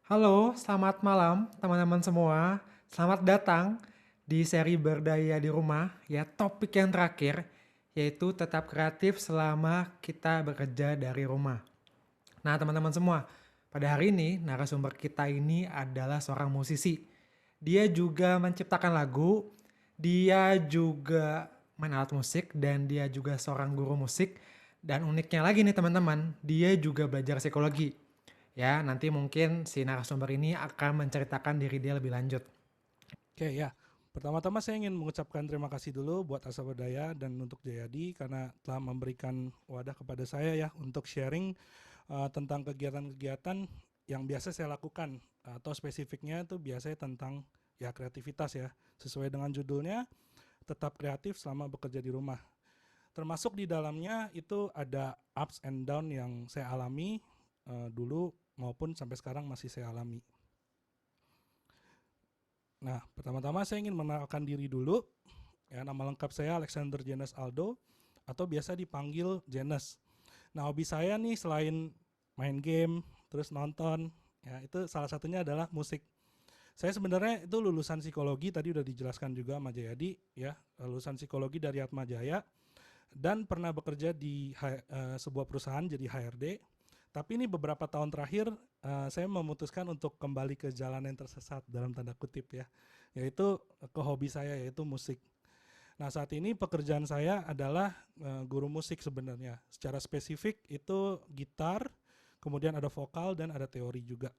Halo, selamat malam teman-teman semua. Selamat datang di seri Berdaya di Rumah. Ya, topik yang terakhir yaitu tetap kreatif selama kita bekerja dari rumah. Nah, teman-teman semua, pada hari ini narasumber kita ini adalah seorang musisi. Dia juga menciptakan lagu, dia juga main alat musik, dan dia juga seorang guru musik. Dan uniknya lagi nih teman-teman, dia juga belajar psikologi. Ya, nanti mungkin si narasumber ini akan menceritakan diri dia lebih lanjut. Oke ya, pertama-tama saya ingin mengucapkan terima kasih dulu buat Asabadaya dan untuk Jayadi karena telah memberikan wadah kepada saya ya untuk sharing tentang kegiatan-kegiatan yang biasa saya lakukan atau spesifiknya itu biasanya tentang ya kreativitas ya. Sesuai dengan judulnya, tetap kreatif selama bekerja di rumah. Termasuk di dalamnya itu ada ups and down yang saya alami dulu maupun sampai sekarang masih saya alami. Nah, pertama-tama saya ingin mengenalkan diri dulu. Ya, nama lengkap saya Alexander Jenes Aldo atau biasa dipanggil Jenes. Nah, hobi saya nih selain main game, terus nonton, ya itu salah satunya adalah musik. Saya sebenarnya itu lulusan psikologi tadi udah dijelaskan juga sama Jayadi ya, lulusan psikologi dari Atma Jaya dan pernah bekerja di sebuah perusahaan jadi HRD. Tapi ini beberapa tahun terakhir saya memutuskan untuk kembali ke jalan yang tersesat dalam tanda kutip ya, yaitu ke hobi saya yaitu musik. Nah, saat ini pekerjaan saya adalah guru musik sebenarnya. Secara spesifik itu gitar, kemudian ada vokal dan ada teori juga.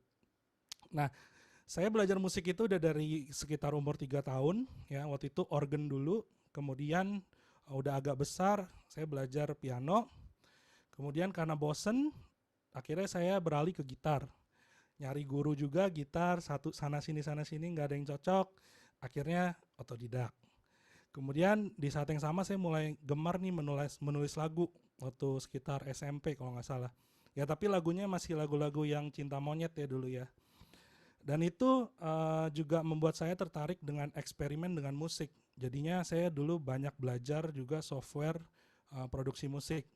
Nah, saya belajar musik itu udah dari sekitar umur 3 tahun ya. Waktu itu organ dulu, kemudian udah agak besar saya belajar piano. Kemudian karena bosen, akhirnya saya beralih ke gitar. Nyari guru juga gitar, satu sana sini nggak ada yang cocok. Akhirnya otodidak. Kemudian di saat yang sama saya mulai gemar nih menulis lagu waktu sekitar SMP kalau nggak salah. Ya tapi lagunya masih lagu-lagu yang cinta monyet ya dulu ya. Dan itu juga membuat saya tertarik dengan eksperimen dengan musik. Jadinya saya dulu banyak belajar juga software produksi musik.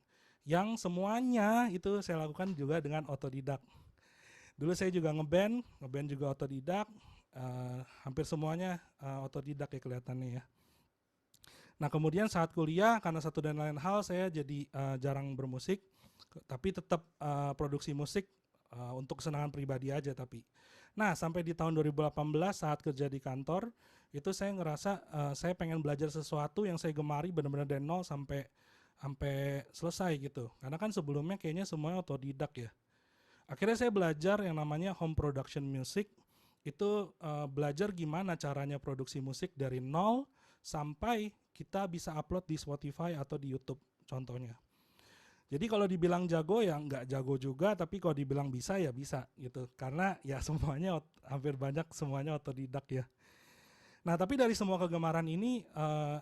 Yang semuanya itu saya lakukan juga dengan otodidak. Dulu saya juga ngeband juga otodidak. Hampir semuanya otodidak ya kelihatannya ya. Nah kemudian saat kuliah karena satu dan lain hal saya jadi jarang bermusik, tapi tetap produksi musik untuk kesenangan pribadi aja tapi. Nah sampai di tahun 2018 saat kerja di kantor itu saya ngerasa saya pengen belajar sesuatu yang saya gemari benar-benar dari nol sampai sampai selesai gitu. Karena kan sebelumnya kayaknya semuanya otodidak ya. Akhirnya saya belajar yang namanya home production music. Itu belajar gimana caranya produksi musik dari nol sampai kita bisa upload di Spotify atau di YouTube contohnya. Jadi kalau dibilang jago ya nggak jago juga, tapi kalau dibilang bisa ya bisa gitu. Karena ya semuanya hampir banyak semuanya otodidak ya. Nah tapi dari semua kegemaran ini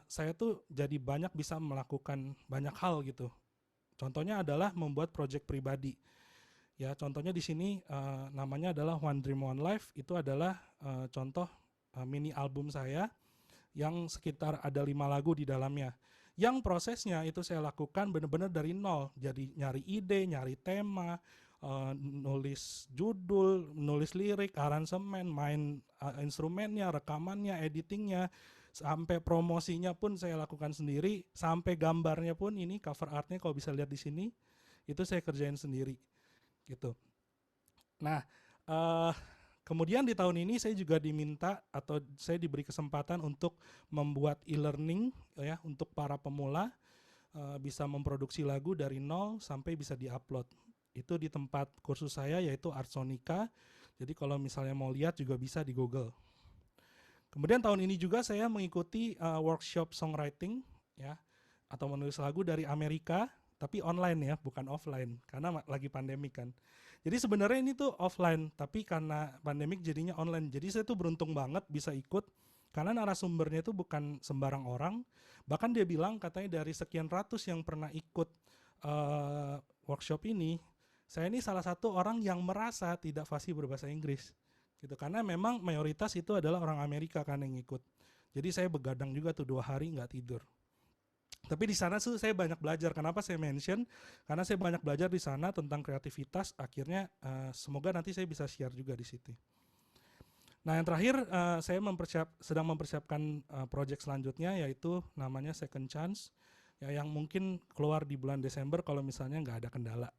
saya tuh jadi banyak bisa melakukan banyak hal gitu. Contohnya adalah membuat project pribadi. Ya, contohnya di sini namanya adalah One Dream One Life. Itu adalah contoh mini album saya yang sekitar ada 5 lagu di dalamnya. Yang prosesnya itu saya lakukan benar-benar dari nol. Jadi nyari ide, nyari tema, nulis judul, nulis lirik, aransemen, main instrumennya, rekamannya, editingnya, sampai promosinya pun saya lakukan sendiri, sampai gambarnya pun ini cover artnya kalau bisa lihat di sini itu saya kerjain sendiri gitu. Nah, uh, kemudian di tahun ini saya juga diminta atau saya diberi kesempatan untuk membuat e-learning ya untuk para pemula bisa memproduksi lagu dari nol sampai bisa diupload. Itu di tempat kursus saya yaitu Artsonica. Jadi kalau misalnya mau lihat juga bisa di Google. Kemudian tahun ini juga saya mengikuti workshop songwriting ya atau menulis lagu dari Amerika tapi online ya, bukan offline karena lagi pandemik kan. Jadi sebenarnya ini tuh offline, tapi karena pandemik jadinya online. Jadi saya tuh beruntung banget bisa ikut karena narasumbernya itu bukan sembarang orang. Bahkan dia bilang katanya dari sekian ratus yang pernah ikut workshop ini, saya ini salah satu orang yang merasa tidak fasih berbahasa Inggris. Gitu karena memang mayoritas itu adalah orang Amerika kan yang ikut. Jadi saya begadang juga tuh 2 hari nggak tidur. Tapi di sana tuh saya banyak belajar. Kenapa saya mention? Karena saya banyak belajar di sana tentang kreativitas. Akhirnya semoga nanti saya bisa share juga di situ. Nah, yang terakhir saya sedang mempersiapkan project selanjutnya, yaitu namanya Second Chance, ya, yang mungkin keluar di bulan Desember kalau misalnya nggak ada kendala.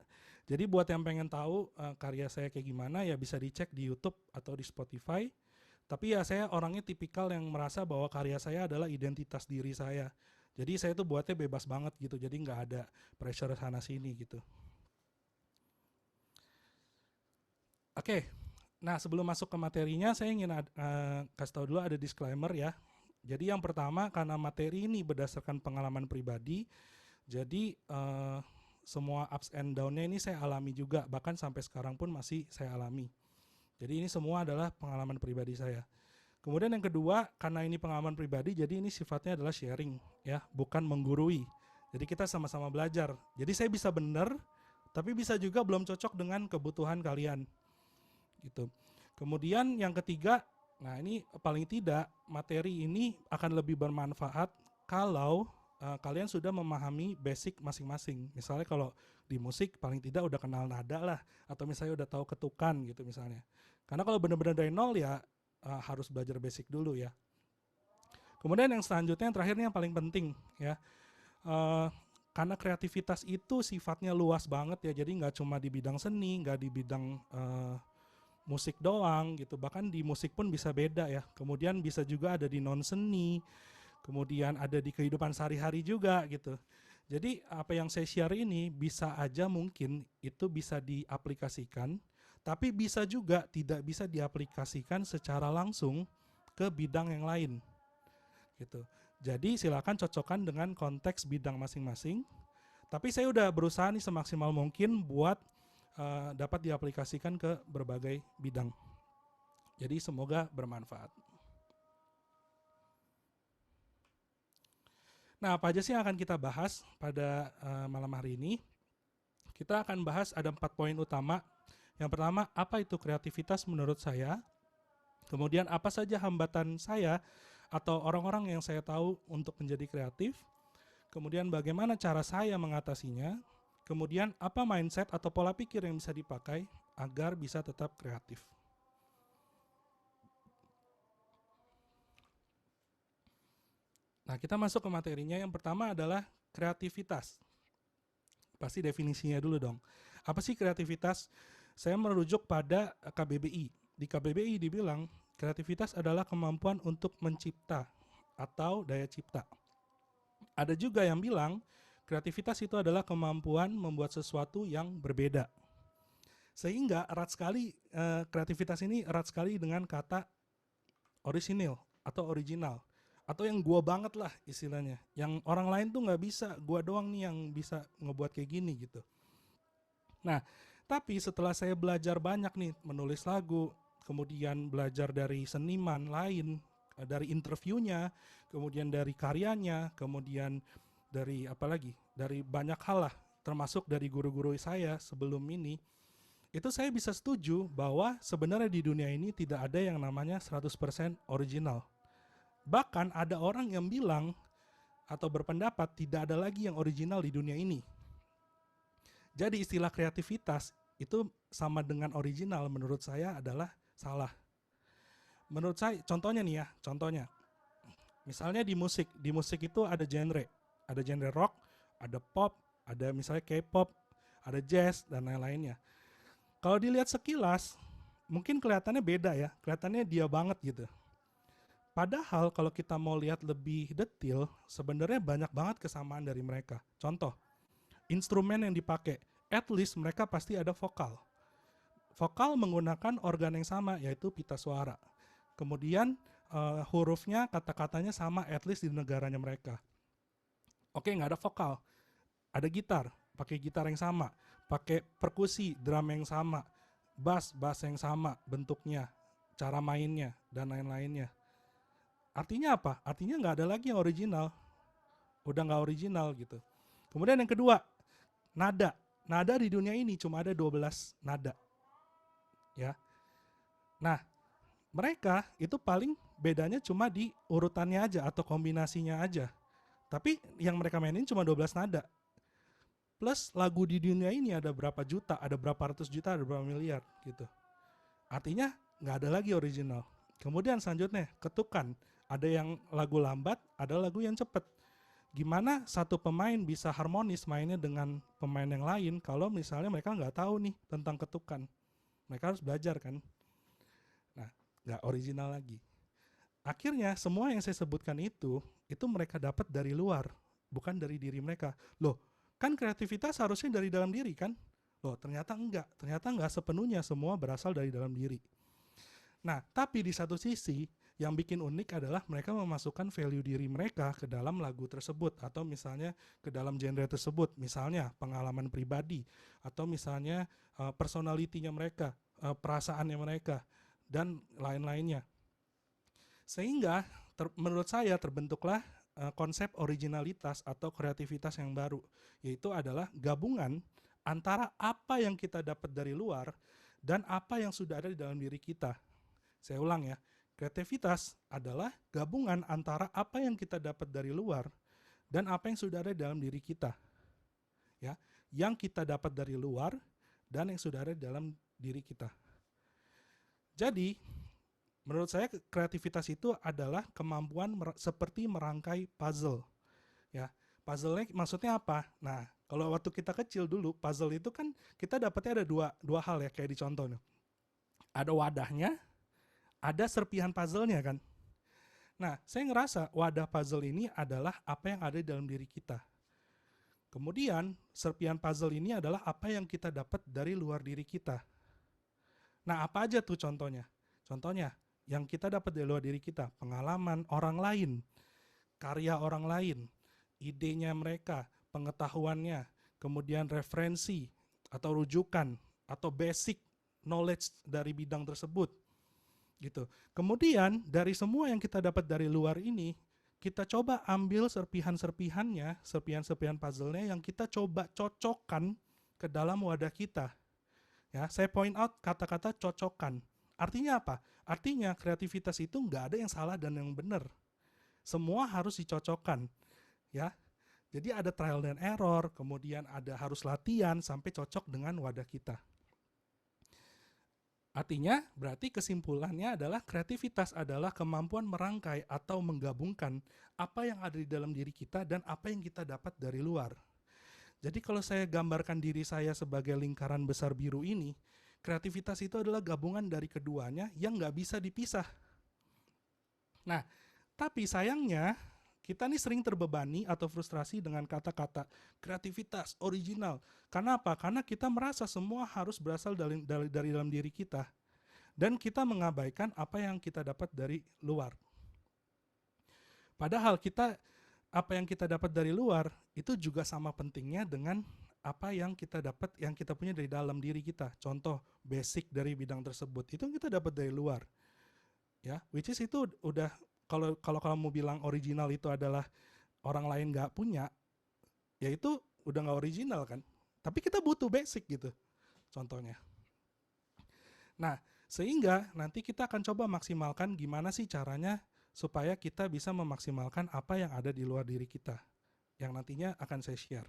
Jadi buat yang pengen tahu karya saya kayak gimana, ya bisa dicek di YouTube atau di Spotify. Tapi ya saya orangnya tipikal yang merasa bahwa karya saya adalah identitas diri saya. Jadi saya tuh buatnya bebas banget gitu, jadi nggak ada pressure sana sini gitu. Oke, nah sebelum masuk ke materinya saya ingin kasih tahu dulu ada disclaimer ya. Jadi yang pertama, karena materi ini berdasarkan pengalaman pribadi, jadi semua ups and down-nya ini saya alami juga, bahkan sampai sekarang pun masih saya alami. Jadi ini semua adalah pengalaman pribadi saya. Kemudian yang kedua, karena ini pengalaman pribadi, jadi ini sifatnya adalah sharing, ya, bukan menggurui. Jadi kita sama-sama belajar. Jadi saya bisa benar, tapi bisa juga belum cocok dengan kebutuhan kalian, gitu. Kemudian yang ketiga, nah ini paling tidak materi ini akan lebih bermanfaat kalau kalian sudah memahami basic masing-masing. Misalnya kalau di musik paling tidak udah kenal nada lah, atau misalnya udah tahu ketukan gitu misalnya. Karena kalau benar-benar dari nol ya harus belajar basic dulu ya. Kemudian yang selanjutnya, yang terakhir yang paling penting ya, karena kreativitas itu sifatnya luas banget ya, jadi nggak cuma di bidang seni, nggak di bidang musik doang gitu, bahkan di musik pun bisa beda ya. Kemudian bisa juga ada di non seni, kemudian ada di kehidupan sehari-hari juga gitu. Jadi apa yang saya share ini bisa aja mungkin itu bisa diaplikasikan, tapi bisa juga tidak bisa diaplikasikan secara langsung ke bidang yang lain gitu. Jadi silakan cocokkan dengan konteks bidang masing-masing. Tapi saya udah berusaha nih semaksimal mungkin buat dapat diaplikasikan ke berbagai bidang. Jadi semoga bermanfaat. Nah, apa aja sih yang akan kita bahas pada malam hari ini? Kita akan bahas ada 4 poin utama. Yang pertama, apa itu kreativitas menurut saya? Kemudian apa saja hambatan saya atau orang-orang yang saya tahu untuk menjadi kreatif? Kemudian bagaimana cara saya mengatasinya? Kemudian apa mindset atau pola pikir yang bisa dipakai agar bisa tetap kreatif? Nah, kita masuk ke materinya. Yang pertama adalah kreativitas. Pasti definisinya dulu dong. Apa sih kreativitas? Saya merujuk pada KBBI. Di KBBI dibilang kreativitas adalah kemampuan untuk mencipta atau daya cipta. Ada juga yang bilang kreativitas itu adalah kemampuan membuat sesuatu yang berbeda. Sehingga erat sekali kreativitas ini erat sekali dengan kata orisinil atau original, atau yang gua banget lah istilahnya, yang orang lain tuh nggak bisa, gua doang nih yang bisa ngebuat kayak gini gitu. Nah, tapi setelah saya belajar banyak nih menulis lagu, kemudian belajar dari seniman lain, dari interviewnya, kemudian dari karyanya, kemudian dari apa lagi, dari banyak hal lah, termasuk dari guru-guru saya sebelum ini, itu saya bisa setuju bahwa sebenarnya di dunia ini tidak ada yang namanya 100% original. Bahkan ada orang yang bilang atau berpendapat tidak ada lagi yang original di dunia ini. Jadi istilah kreativitas itu sama dengan original menurut saya adalah salah. Menurut saya, contohnya nih ya, contohnya. Misalnya di musik itu ada genre rock, ada pop, ada misalnya K-pop, ada jazz dan lain-lainnya. Kalau dilihat sekilas, mungkin kelihatannya beda ya, kelihatannya dia banget gitu. Padahal kalau kita mau lihat lebih detail, sebenarnya banyak banget kesamaan dari mereka. Contoh, instrumen yang dipakai, at least mereka pasti ada vokal. Vokal menggunakan organ yang sama, yaitu pita suara. Kemudian hurufnya, kata-katanya sama, at least di negaranya mereka. Oke, nggak ada vokal, ada gitar, pakai gitar yang sama, pakai perkusi, drum yang sama, bass yang sama, bentuknya, cara mainnya, dan lain-lainnya. Artinya apa? Artinya nggak ada lagi yang original, udah nggak original gitu. Kemudian yang kedua, nada. Nada di dunia ini cuma ada 12 nada. Ya. Nah, mereka itu paling bedanya cuma di urutannya aja atau kombinasinya aja. Tapi yang mereka mainin cuma 12 nada. Plus lagu di dunia ini ada berapa juta, ada berapa ratus juta, ada berapa miliar gitu. Artinya nggak ada lagi original. Kemudian selanjutnya ketukan. Ada yang lagu lambat, ada lagu yang cepet. Gimana satu pemain bisa harmonis mainnya dengan pemain yang lain kalau misalnya mereka nggak tahu nih tentang ketukan. Mereka harus belajar kan. Nah, nggak original lagi. Akhirnya semua yang saya sebutkan itu mereka dapat dari luar, bukan dari diri mereka. Loh, kan kreativitas harusnya dari dalam diri kan? Loh, ternyata enggak sepenuhnya semua berasal dari dalam diri. Nah, tapi di satu sisi yang bikin unik adalah mereka memasukkan value diri mereka ke dalam lagu tersebut atau misalnya ke dalam genre tersebut, misalnya pengalaman pribadi atau misalnya personality-nya mereka, perasaannya mereka dan lain-lainnya. Sehingga menurut saya terbentuklah konsep originalitas atau kreativitas yang baru, yaitu adalah gabungan antara apa yang kita dapat dari luar dan apa yang sudah ada di dalam diri kita. Saya ulang ya, kreativitas adalah gabungan antara apa yang kita dapat dari luar dan apa yang sudah ada di dalam diri kita. Ya, yang kita dapat dari luar dan yang sudah ada di dalam diri kita. Jadi, menurut saya kreativitas itu adalah kemampuan seperti merangkai puzzle. Ya, puzzle-nya maksudnya apa? Nah, kalau waktu kita kecil dulu, puzzle itu kan kita dapatnya ada dua hal ya, kayak di contoh nih. Ada wadahnya, ada serpihan puzzle-nya kan. Nah, saya ngerasa wadah puzzle ini adalah apa yang ada di dalam diri kita. Kemudian, serpihan puzzle ini adalah apa yang kita dapat dari luar diri kita. Nah, apa aja tuh contohnya? Contohnya, yang kita dapat dari luar diri kita, pengalaman orang lain, karya orang lain, idenya mereka, pengetahuannya, kemudian referensi atau rujukan atau basic knowledge dari bidang tersebut. Gitu. Kemudian dari semua yang kita dapat dari luar ini, kita coba ambil serpihan-serpihannya, serpihan-serpihan puzzle-nya yang kita coba cocokkan ke dalam wadah kita. Ya, saya point out kata-kata cocokkan. Artinya apa? Artinya kreativitas itu nggak ada yang salah dan yang benar. Semua harus dicocokkan. Ya, jadi ada trial dan error, kemudian ada harus latihan sampai cocok dengan wadah kita. Artinya, berarti kesimpulannya adalah kreativitas adalah kemampuan merangkai atau menggabungkan apa yang ada di dalam diri kita dan apa yang kita dapat dari luar. Jadi kalau saya gambarkan diri saya sebagai lingkaran besar biru ini, kreativitas itu adalah gabungan dari keduanya yang nggak bisa dipisah. Nah, tapi sayangnya kita nih sering terbebani atau frustrasi dengan kata-kata kreativitas, original. Karena apa? Karena kita merasa semua harus berasal dari dalam diri kita. Dan kita mengabaikan apa yang kita dapat dari luar. Padahal apa yang kita dapat dari luar itu juga sama pentingnya dengan apa yang kita dapat, yang kita punya dari dalam diri kita. Contoh basic dari bidang tersebut itu kita dapat dari luar. Ya, which is itu udah kalau kamu bilang original itu adalah orang lain nggak punya, ya itu udah nggak original kan. Tapi kita butuh basic gitu, contohnya. Nah, sehingga nanti kita akan coba maksimalkan gimana sih caranya supaya kita bisa memaksimalkan apa yang ada di luar diri kita, yang nantinya akan saya share.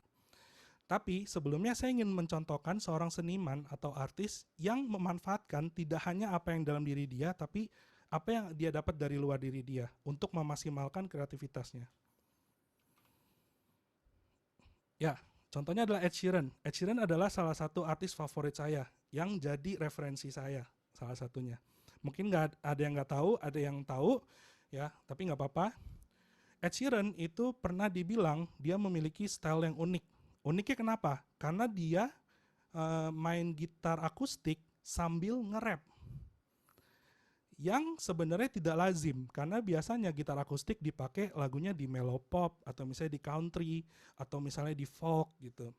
Tapi sebelumnya saya ingin mencontohkan seorang seniman atau artis yang memanfaatkan tidak hanya apa yang dalam diri dia, tapi apa yang dia dapat dari luar diri dia untuk memaksimalkan kreativitasnya. Ya, contohnya adalah Ed Sheeran. Ed Sheeran adalah salah satu artis favorit saya yang jadi referensi saya, salah satunya. Mungkin ada yang nggak tahu, ada yang tahu, ya, tapi nggak apa-apa. Ed Sheeran itu pernah dibilang dia memiliki style yang unik. Uniknya kenapa? Karena dia main gitar akustik sambil nge-rap. Yang sebenarnya tidak lazim, karena biasanya gitar akustik dipakai lagunya di mellow pop, atau misalnya di country, atau misalnya di folk gitu.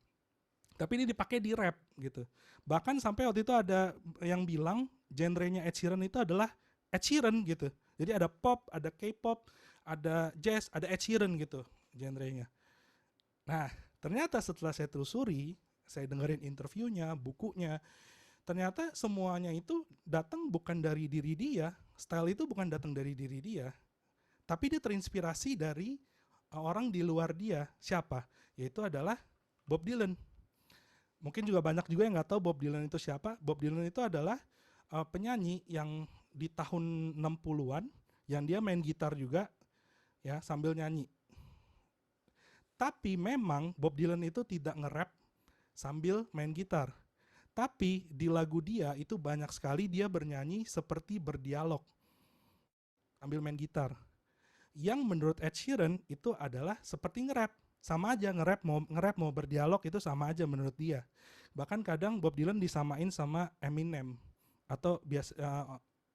Tapi ini dipakai di rap gitu. Bahkan sampai waktu itu ada yang bilang genrenya Ed Sheeran itu adalah Ed Sheeran gitu. Jadi ada pop, ada K-pop, ada jazz, ada Ed Sheeran gitu genrenya. Nah, ternyata setelah saya telusuri, saya dengerin interviewnya, bukunya, ternyata semuanya itu datang bukan dari diri dia, style itu bukan datang dari diri dia, tapi dia terinspirasi dari orang di luar dia siapa? Yaitu adalah Bob Dylan. Mungkin juga banyak juga yang nggak tahu Bob Dylan itu siapa. Bob Dylan itu adalah penyanyi yang di tahun 60-an yang dia main gitar juga ya sambil nyanyi. Tapi memang Bob Dylan itu tidak nge-rap sambil main gitar. Tapi di lagu dia itu banyak sekali dia bernyanyi seperti berdialog sambil main gitar. Yang menurut Ed Sheeran itu adalah seperti nge-rap. Sama aja nge-rap mau berdialog itu sama aja menurut dia. Bahkan kadang Bob Dylan disamain sama Eminem atau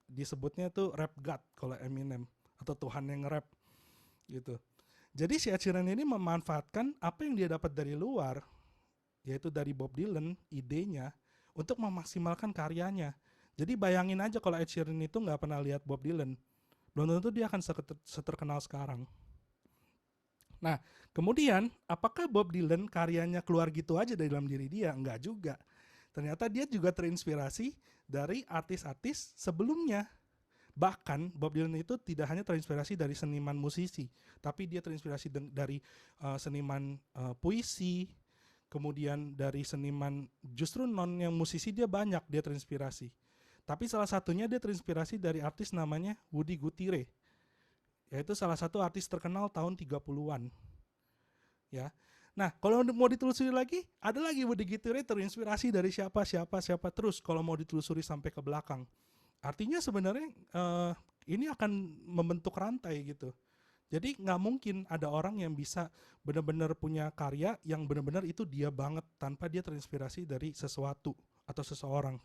disebutnya tuh rap god kalau Eminem atau Tuhan yang nge-rap gitu. Jadi si Ed Sheeran ini memanfaatkan apa yang dia dapat dari luar, yaitu dari Bob Dylan, idenya, untuk memaksimalkan karyanya. Jadi bayangin aja kalau Ed Sheeran itu nggak pernah lihat Bob Dylan, belum tentu dia akan seterkenal sekarang. Nah, kemudian apakah Bob Dylan karyanya keluar gitu aja dari dalam diri dia? Enggak juga. Ternyata dia juga terinspirasi dari artis-artis sebelumnya. Bahkan Bob Dylan itu tidak hanya terinspirasi dari seniman musisi, tapi dia terinspirasi dari seniman puisi, kemudian dari seniman justru non yang musisi dia banyak dia terinspirasi. Tapi salah satunya dia terinspirasi dari artis namanya Woody Guthrie, yaitu salah satu artis terkenal tahun 30-an. Ya. Nah, kalau mau ditelusuri lagi, ada lagi Woody Guthrie terinspirasi dari siapa terus kalau mau ditelusuri sampai ke belakang. Artinya sebenarnya ini akan membentuk rantai gitu. Jadi nggak mungkin ada orang yang bisa benar-benar punya karya yang benar-benar itu dia banget tanpa dia terinspirasi dari sesuatu atau seseorang.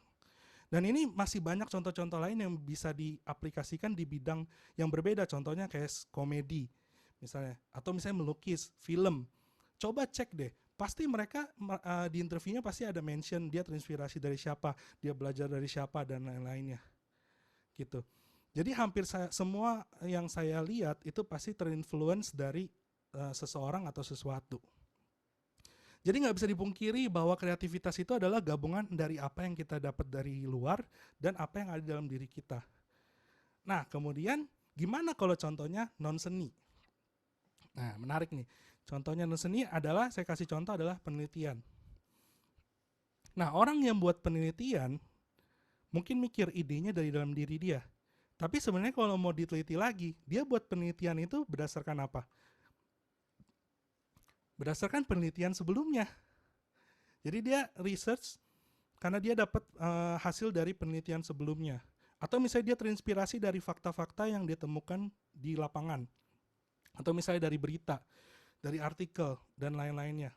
Dan ini masih banyak contoh-contoh lain yang bisa diaplikasikan di bidang yang berbeda. Contohnya kayak komedi misalnya, atau misalnya melukis, film. Coba cek deh, pasti mereka di interviewnya pasti ada mention dia terinspirasi dari siapa, dia belajar dari siapa dan lain-lainnya. Gitu. Jadi hampir semua yang saya lihat itu pasti terinfluence dari seseorang atau sesuatu. Jadi nggak bisa dipungkiri bahwa kreativitas itu adalah gabungan dari apa yang kita dapat dari luar dan apa yang ada dalam diri kita. Nah, kemudian gimana kalau contohnya non seni? Nah, menarik nih. Contohnya non seni adalah, saya kasih contoh adalah penelitian. Nah, orang yang buat penelitian mungkin mikir idenya dari dalam diri dia. Tapi sebenarnya kalau mau diteliti lagi, dia buat penelitian itu berdasarkan apa? Berdasarkan penelitian sebelumnya. Jadi dia research karena dia dapat hasil dari penelitian sebelumnya. Atau misalnya dia terinspirasi dari fakta-fakta yang dia temukan di lapangan. Atau misalnya dari berita, dari artikel, dan lain-lainnya.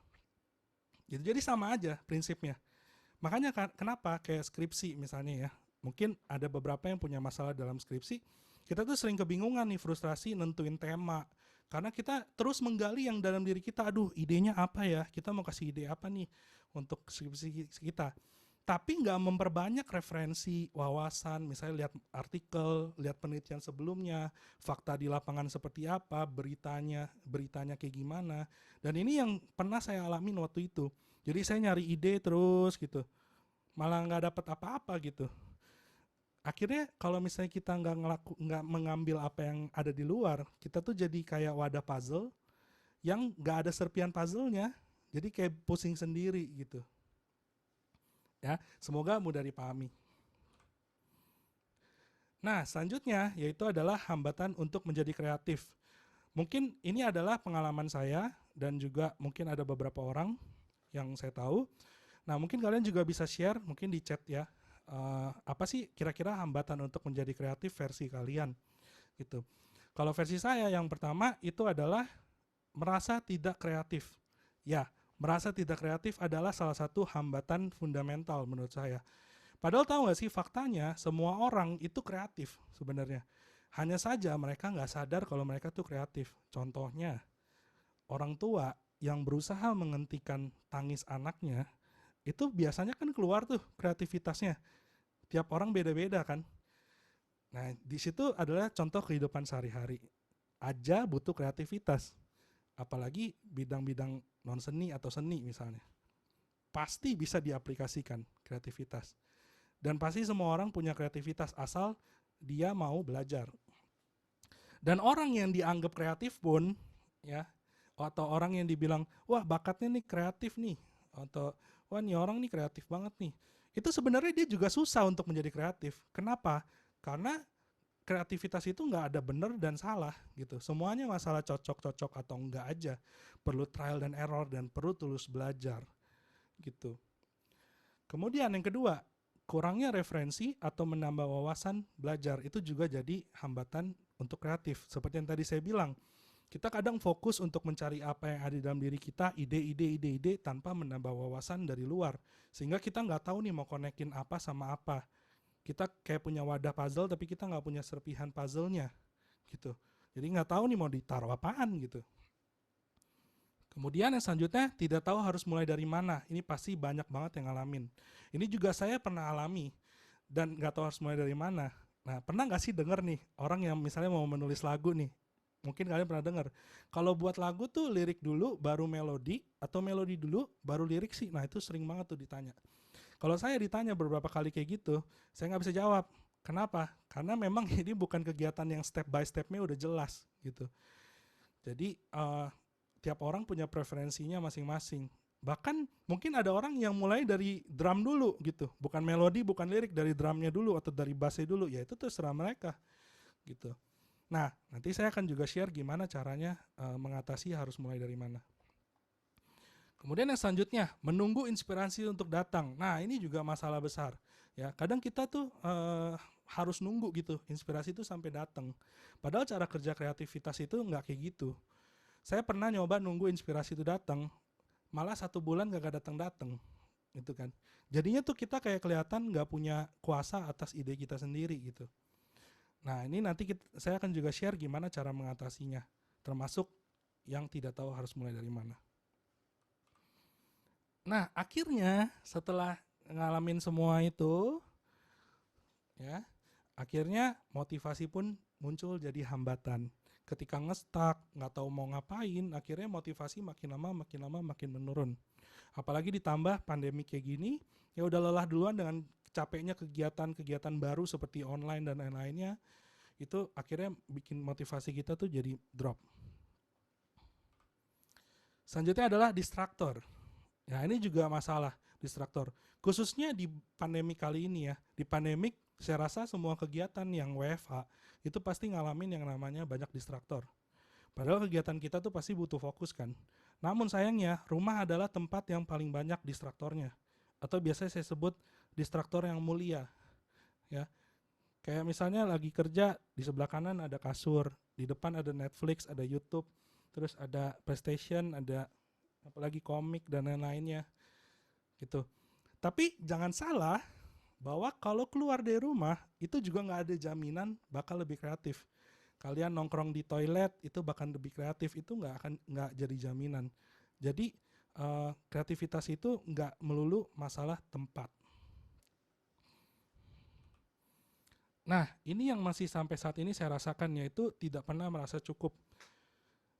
Jadi sama aja prinsipnya. Makanya kenapa kayak skripsi misalnya ya, mungkin ada beberapa yang punya masalah dalam skripsi, kita tuh sering kebingungan nih, frustrasi nentuin tema, karena kita terus menggali yang dalam diri kita, aduh idenya apa ya, kita mau kasih ide apa nih untuk skripsi kita, tapi nggak memperbanyak referensi, wawasan, misalnya lihat artikel, lihat penelitian sebelumnya, fakta di lapangan seperti apa, beritanya kayak gimana, dan ini yang pernah saya alamin waktu itu. Jadi saya nyari ide terus gitu, malah nggak dapat apa-apa gitu. Akhirnya kalau misalnya kita nggak mengambil apa yang ada di luar, kita tuh jadi kayak wadah puzzle yang nggak ada serpian puzzle-nya, jadi kayak pusing sendiri gitu. Ya, semoga mudah dipahami. Nah, selanjutnya yaitu adalah hambatan untuk menjadi kreatif. Mungkin ini adalah pengalaman saya dan juga mungkin ada beberapa orang yang saya tahu. Nah, mungkin kalian juga bisa share mungkin di chat ya. Apa sih kira-kira hambatan untuk menjadi kreatif versi kalian gitu. Kalau versi saya yang pertama itu adalah merasa tidak kreatif. Ya, merasa tidak kreatif adalah salah satu hambatan fundamental menurut saya. Padahal tahu nggak sih faktanya semua orang itu kreatif sebenarnya. Hanya saja mereka nggak sadar kalau mereka tuh kreatif. Contohnya orang tua yang berusaha menghentikan tangis anaknya itu biasanya kan keluar tuh kreativitasnya. Tiap orang beda-beda kan. Nah, di situ adalah contoh kehidupan sehari-hari. Aja butuh kreativitas. Apalagi bidang-bidang non seni atau seni misalnya. Pasti bisa diaplikasikan kreativitas. Dan pasti semua orang punya kreativitas asal dia mau belajar. Dan orang yang dianggap kreatif pun ya, atau orang yang dibilang, wah bakatnya nih kreatif nih, atau wah nih orang nih kreatif banget nih. Itu sebenarnya dia juga susah untuk menjadi kreatif. Kenapa? Karena kreativitas itu nggak ada benar dan salah gitu. Semuanya masalah cocok-cocok atau enggak aja. Perlu trial dan error dan perlu tulus belajar gitu. Kemudian yang kedua, kurangnya referensi atau menambah wawasan belajar itu juga jadi hambatan untuk kreatif. Seperti yang tadi saya bilang, kita kadang fokus untuk mencari apa yang ada di dalam diri kita, ide tanpa menambah wawasan dari luar. Sehingga kita nggak tahu nih mau konekin apa sama apa. Kita kayak punya wadah puzzle tapi kita nggak punya serpihan puzzle-nya gitu. Jadi nggak tahu nih mau ditaruh apaan gitu. Kemudian yang selanjutnya tidak tahu harus mulai dari mana. Ini pasti banyak banget yang ngalamin. Ini juga saya pernah alami dan nggak tahu harus mulai dari mana. Nah, pernah nggak sih denger nih orang yang misalnya mau menulis lagu nih? Mungkin kalian pernah dengar. Kalau buat lagu tuh lirik dulu baru melodi atau melodi dulu baru lirik sih. Nah, itu sering banget tuh ditanya. Kalau saya ditanya beberapa kali kayak gitu, saya nggak bisa jawab. Kenapa? Karena memang ini bukan kegiatan yang step by step-nya udah jelas gitu. Jadi tiap orang punya preferensinya masing-masing. Bahkan mungkin ada orang yang mulai dari drum dulu gitu, bukan melodi, bukan lirik, dari drumnya dulu atau dari bassnya dulu, ya itu terserah mereka gitu. Nah, nanti saya akan juga share gimana caranya mengatasi harus mulai dari mana. Kemudian yang selanjutnya, menunggu inspirasi untuk datang. Nah, ini juga masalah besar. Ya, kadang kita tuh harus nunggu gitu, inspirasi itu sampai datang. Padahal cara kerja kreativitas itu nggak kayak gitu. Saya pernah nyoba nunggu inspirasi itu datang, malah 1 bulan gak datang-datang, gitu kan. Jadinya tuh kita kayak kelihatan nggak punya kuasa atas ide kita sendiri gitu. Nah, ini nanti saya akan juga share gimana cara mengatasinya, termasuk yang tidak tahu harus mulai dari mana. Nah, akhirnya setelah ngalamin semua itu, ya, akhirnya motivasi pun muncul jadi hambatan. Ketika ngestak, nggak tahu mau ngapain, akhirnya motivasi makin lama makin menurun. Apalagi ditambah pandemi kayak gini, ya udah lelah duluan dengan capeknya kegiatan-kegiatan baru seperti online dan lain-lainnya, itu akhirnya bikin motivasi kita tuh jadi drop. Selanjutnya adalah distraktor. Ya, ini juga masalah distraktor. Khususnya di pandemi kali ini ya. Di pandemik saya rasa semua kegiatan yang WFH itu pasti ngalamin yang namanya banyak distraktor. Padahal kegiatan kita tuh pasti butuh fokus kan. Namun sayangnya rumah adalah tempat yang paling banyak distraktornya. Atau biasanya saya sebut distraktor yang mulia. Ya. Kayak misalnya lagi kerja, di sebelah kanan ada kasur, di depan ada Netflix, ada YouTube, terus ada PlayStation, ada apalagi komik dan lain-lainnya gitu. Tapi jangan salah bahwa kalau keluar dari rumah itu juga nggak ada jaminan bakal lebih kreatif. Kalian nongkrong di toilet itu bahkan lebih kreatif, itu nggak jadi jaminan. Jadi kreativitas itu nggak melulu masalah tempat. Nah, ini yang masih sampai saat ini saya rasakan, yaitu tidak pernah merasa cukup.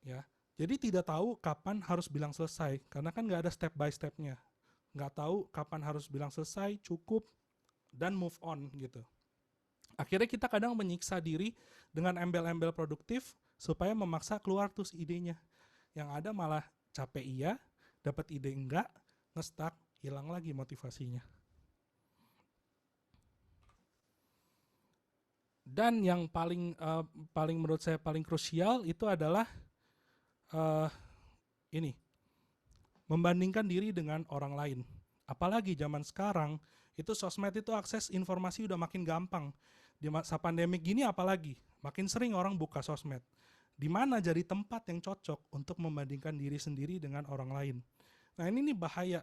Ya, jadi tidak tahu kapan harus bilang selesai, karena kan nggak ada step by stepnya. Nggak tahu kapan harus bilang selesai, cukup, dan move on gitu. Akhirnya kita kadang menyiksa diri dengan embel-embel produktif supaya memaksa keluar terus idenya. Yang ada malah capek iya, dapat ide enggak, ngestak, hilang lagi motivasinya. Dan yang paling menurut saya paling krusial itu adalah ini, membandingkan diri dengan orang lain. Apalagi zaman sekarang itu sosmed itu akses informasi udah makin gampang. Di masa pandemik gini apalagi makin sering orang buka sosmed. Di mana jadi tempat yang cocok untuk membandingkan diri sendiri dengan orang lain. Nah, ini nih bahaya.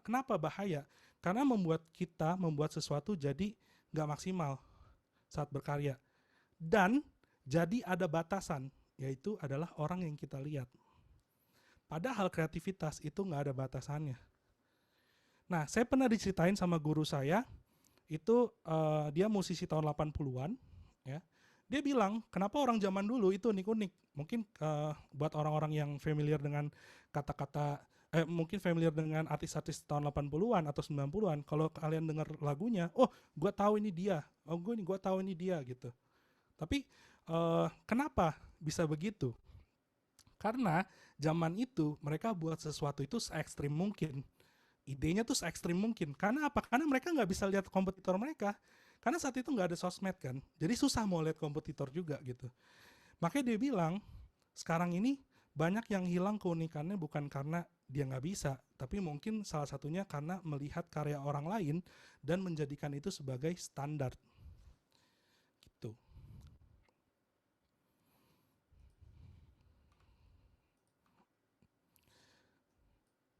Kenapa bahaya? Karena membuat sesuatu jadi nggak maksimal saat berkarya. Dan jadi ada batasan, yaitu adalah orang yang kita lihat. Padahal kreativitas itu nggak ada batasannya. Nah, saya pernah diceritain sama guru saya, itu dia musisi tahun 80-an, ya. Dia bilang, kenapa orang zaman dulu itu unik-unik. Mungkin buat orang-orang yang familiar dengan kata-kata, mungkin familiar dengan artis-artis tahun 80-an atau 90-an, kalau kalian dengar lagunya, oh gue tahu ini dia, oh gue tahu ini dia gitu. Tapi kenapa bisa begitu? Karena zaman itu mereka buat sesuatu itu se-ekstrim mungkin. Idenya tuh se-ekstrim mungkin. Karena apa? Karena mereka nggak bisa lihat kompetitor mereka. Karena saat itu nggak ada sosmed kan. Jadi susah mau lihat kompetitor juga gitu. Makanya dia bilang, sekarang ini banyak yang hilang keunikannya bukan karena dia nggak bisa, tapi mungkin salah satunya karena melihat karya orang lain dan menjadikan itu sebagai standar. Gitu.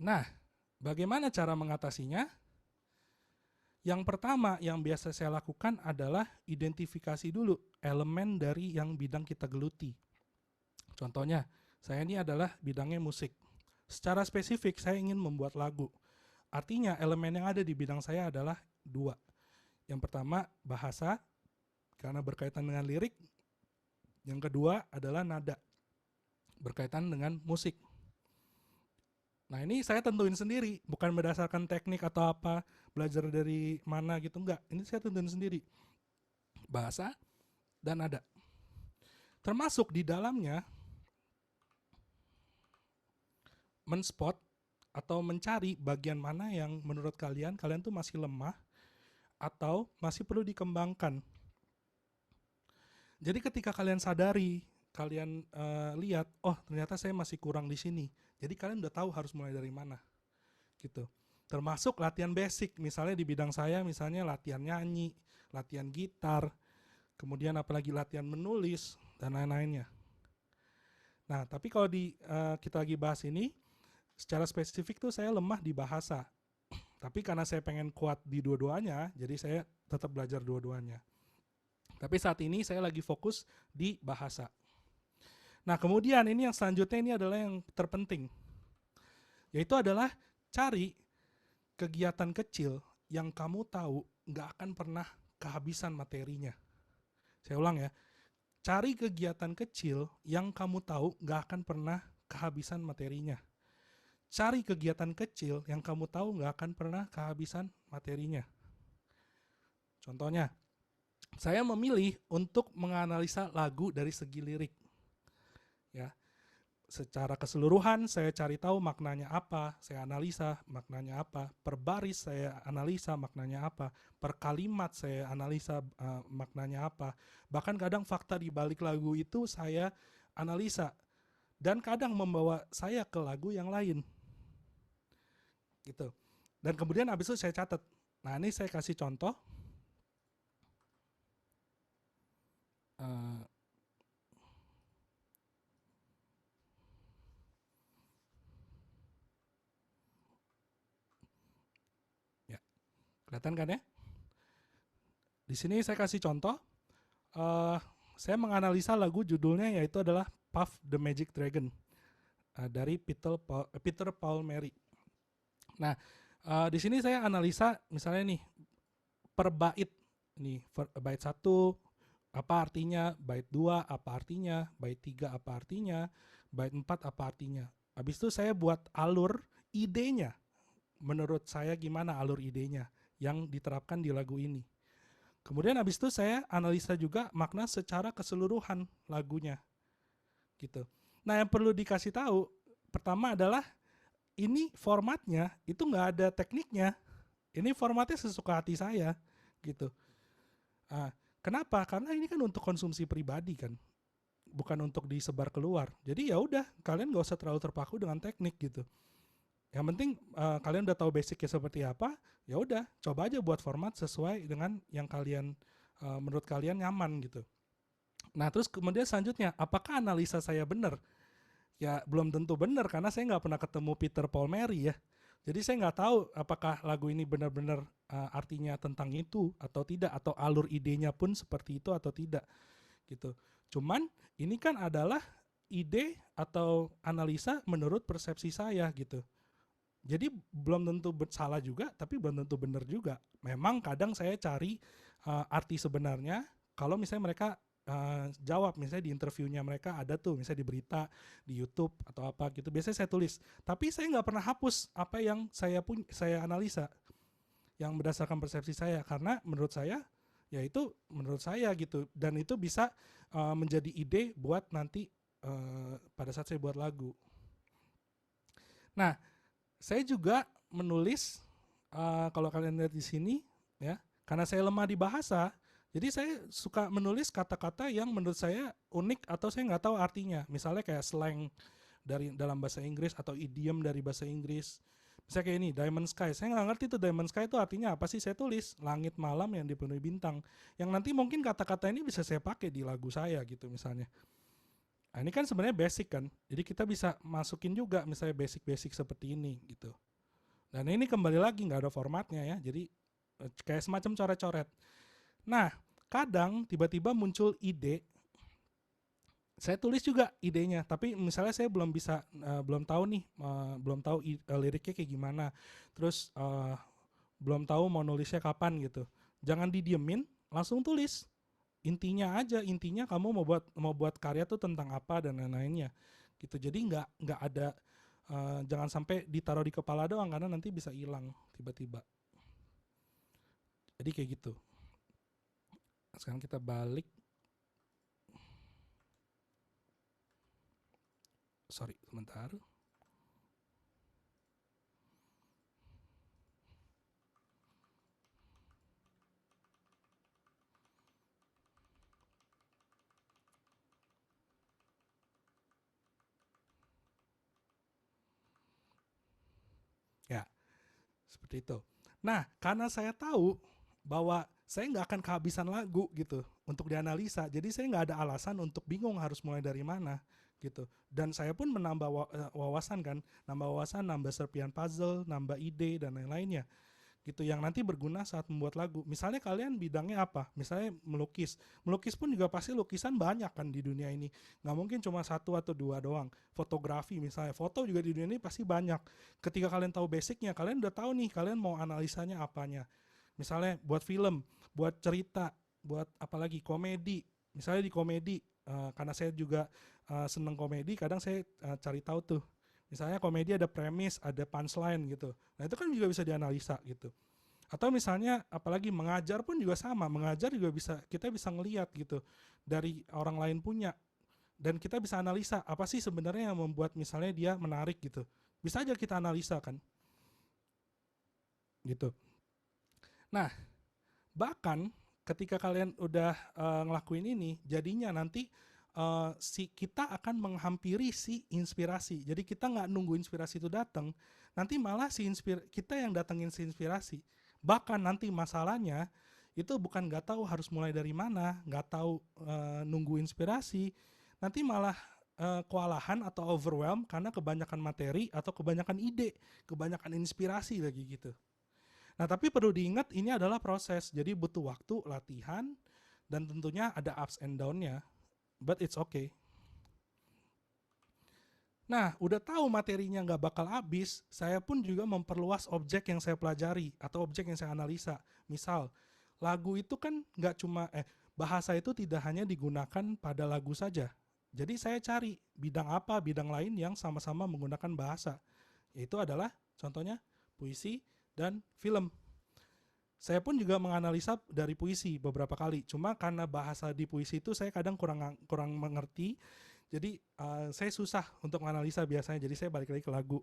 Nah, bagaimana cara mengatasinya? Yang pertama yang biasa saya lakukan adalah identifikasi dulu elemen dari yang bidang kita geluti. Contohnya, saya ini adalah bidangnya musik. Secara spesifik, saya ingin membuat lagu. Artinya, elemen yang ada di bidang saya adalah 2. Yang pertama, bahasa, karena berkaitan dengan lirik. Yang kedua adalah nada, berkaitan dengan musik. Nah, ini saya tentuin sendiri, bukan berdasarkan teknik atau apa, belajar dari mana gitu, enggak. Ini saya tentuin sendiri. Bahasa dan nada. Termasuk di dalamnya men-spot atau mencari bagian mana yang menurut kalian tuh masih lemah atau masih perlu dikembangkan. Jadi ketika kalian sadari, kalian lihat, oh ternyata saya masih kurang di sini. Jadi kalian udah tahu harus mulai dari mana, gitu. Termasuk latihan basic, misalnya di bidang saya, misalnya latihan nyanyi, latihan gitar, kemudian apalagi latihan menulis dan lain-lainnya. Nah, tapi kalau kita lagi bahas ini, secara spesifik tuh saya lemah di bahasa. Tapi karena saya pengen kuat di dua-duanya, jadi saya tetap belajar dua-duanya. Tapi saat ini saya lagi fokus di bahasa. Nah, kemudian ini yang selanjutnya ini adalah yang terpenting. Yaitu adalah cari kegiatan kecil yang kamu tahu nggak akan pernah kehabisan materinya. Saya ulang ya. Cari kegiatan kecil yang kamu tahu nggak akan pernah kehabisan materinya. Cari kegiatan kecil yang kamu tahu nggak akan pernah kehabisan materinya. Contohnya, saya memilih untuk menganalisa lagu dari segi lirik. Ya, secara keseluruhan saya cari tahu maknanya apa, saya analisa maknanya apa, per baris saya analisa maknanya apa, per kalimat saya analisa maknanya apa. Bahkan kadang fakta di balik lagu itu saya analisa dan kadang membawa saya ke lagu yang lain. Gitu. Dan kemudian habis itu saya catat. Nah, ini saya kasih contoh. Ya, kelihatan kan ya? Di sini saya kasih contoh. Saya menganalisa lagu judulnya yaitu adalah Puff the Magic Dragon dari Peter Paul Mary. Nah, di sini saya analisa misalnya nih per bait. Nih, bait 1 apa artinya, bait 2 apa artinya, bait 3 apa artinya, bait 4 apa artinya. Habis itu saya buat alur idenya. Menurut saya gimana alur idenya yang diterapkan di lagu ini. Kemudian habis itu saya analisa juga makna secara keseluruhan lagunya. Gitu. Nah, yang perlu dikasih tahu pertama adalah ini formatnya itu nggak ada tekniknya. Ini formatnya sesuka hati saya, gitu. Kenapa? Karena ini kan untuk konsumsi pribadi kan, bukan untuk disebar keluar. Jadi ya udah, kalian nggak usah terlalu terpaku dengan teknik gitu. Yang penting kalian udah tahu basicnya seperti apa, ya udah coba aja buat format sesuai dengan yang kalian menurut kalian nyaman gitu. Nah terus kemudian selanjutnya, apakah analisa saya benar? Ya belum tentu benar karena saya nggak pernah ketemu Peter Paul Mary ya. Jadi saya nggak tahu apakah lagu ini benar-benar artinya tentang itu atau tidak, atau alur idenya pun seperti itu atau tidak gitu. Cuman ini kan adalah ide atau analisa menurut persepsi saya gitu. Jadi belum tentu salah juga, tapi belum tentu benar juga. Memang kadang saya cari arti sebenarnya kalau misalnya mereka jawab, misalnya di interviewnya mereka ada tuh, misalnya di berita, di YouTube atau apa gitu, biasanya saya tulis. Tapi saya nggak pernah hapus apa yang saya analisa, yang berdasarkan persepsi saya, karena menurut saya, ya itu menurut saya gitu, dan itu bisa menjadi ide buat nanti pada saat saya buat lagu. Nah, saya juga menulis, kalau kalian lihat di sini ya, karena saya lemah di bahasa, jadi saya suka menulis kata-kata yang menurut saya unik atau saya nggak tahu artinya. Misalnya kayak slang dari dalam bahasa Inggris atau idiom dari bahasa Inggris. Misalnya kayak ini, diamond sky. Saya nggak ngerti tuh diamond sky itu artinya apa sih. Saya tulis langit malam yang dipenuhi bintang. Yang nanti mungkin kata-kata ini bisa saya pakai di lagu saya gitu misalnya. Nah, ini kan sebenarnya basic kan. Jadi kita bisa masukin juga misalnya basic-basic seperti ini gitu. Dan ini kembali lagi nggak ada formatnya ya. Jadi kayak semacam coret-coret. Nah, kadang tiba-tiba muncul ide, saya tulis juga idenya, tapi misalnya saya belum tahu nih, belum tahu liriknya kayak gimana, terus belum tahu mau nulisnya kapan gitu. Jangan didiemin, langsung tulis intinya aja. Intinya kamu mau buat karya tuh tentang apa dan lain-lainnya gitu. Jadi nggak ada, jangan sampai ditaruh di kepala doang karena nanti bisa hilang tiba-tiba. Jadi kayak gitu. Sekarang kita balik. Sorry, sebentar. Ya, seperti itu. Nah, karena saya tahu bahwa saya nggak akan kehabisan lagu gitu untuk dianalisa, jadi saya nggak ada alasan untuk bingung harus mulai dari mana gitu. Dan saya pun menambah wawasan kan, nambah wawasan, nambah serpian puzzle, nambah ide dan lain-lainnya gitu, yang nanti berguna saat membuat lagu. Misalnya kalian bidangnya apa, misalnya melukis pun juga pasti lukisan banyak kan di dunia ini, nggak mungkin cuma satu atau dua doang. Fotografi misalnya, foto juga di dunia ini pasti banyak. Ketika kalian tahu basicnya, kalian udah tahu nih kalian mau analisanya apanya. Misalnya buat film, buat cerita, buat apalagi komedi. Misalnya di komedi, karena saya juga seneng komedi, kadang saya cari tahu tuh. Misalnya komedi ada premis, ada punchline gitu. Nah itu kan juga bisa dianalisa gitu. Atau misalnya apalagi mengajar pun juga sama. Mengajar juga kita bisa ngelihat gitu dari orang lain punya. Dan kita bisa analisa apa sih sebenarnya yang membuat misalnya dia menarik gitu. Bisa aja kita analisa kan. Gitu. Nah, bahkan ketika kalian udah ngelakuin ini, jadinya nanti si kita akan menghampiri si inspirasi. Jadi kita nggak nunggu inspirasi itu datang, nanti malah kita yang datengin si inspirasi. Bahkan nanti masalahnya itu bukan nggak tahu harus mulai dari mana, nggak tahu nunggu inspirasi, nanti malah kewalahan atau overwhelm karena kebanyakan materi atau kebanyakan ide, kebanyakan inspirasi lagi gitu. Nah, tapi perlu diingat ini adalah proses, jadi butuh waktu, latihan, dan tentunya ada ups and down-nya, but it's okay. Nah, udah tahu materinya nggak bakal habis, saya pun juga memperluas objek yang saya pelajari atau objek yang saya analisa. Misal, lagu itu kan nggak cuma, bahasa itu tidak hanya digunakan pada lagu saja. Jadi saya cari bidang apa, bidang lain yang sama-sama menggunakan bahasa. Yaitu adalah contohnya puisi dan film. Saya pun juga menganalisa dari puisi beberapa kali. Cuma karena bahasa di puisi itu saya kadang kurang mengerti. Jadi saya susah untuk menganalisa biasanya. Jadi saya balik lagi ke lagu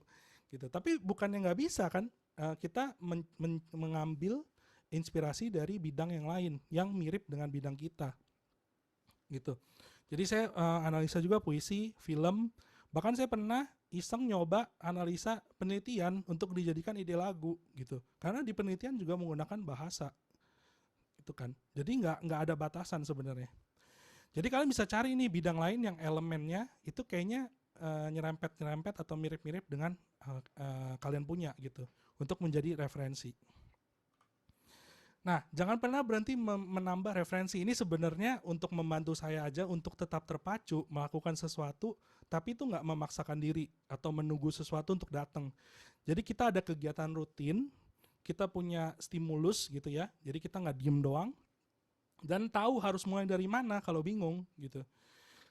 gitu. Tapi bukannya nggak bisa kan? Kita mengambil inspirasi dari bidang yang lain yang mirip dengan bidang kita gitu. Jadi saya analisa juga puisi, film. Bahkan saya pernah iseng nyoba analisa penelitian untuk dijadikan ide lagu gitu. Karena di penelitian juga menggunakan bahasa itu kan. Jadi nggak ada batasan sebenarnya. Jadi kalian bisa cari nih bidang lain yang elemennya itu kayaknya nyerempet atau mirip-mirip dengan kalian punya gitu untuk menjadi referensi. Nah, jangan pernah berhenti menambah referensi. Ini sebenarnya untuk membantu saya aja untuk tetap terpacu melakukan sesuatu, tapi itu nggak memaksakan diri atau menunggu sesuatu untuk datang. Jadi kita ada kegiatan rutin, kita punya stimulus gitu ya. Jadi kita nggak diem doang dan tahu harus mulai dari mana kalau bingung gitu.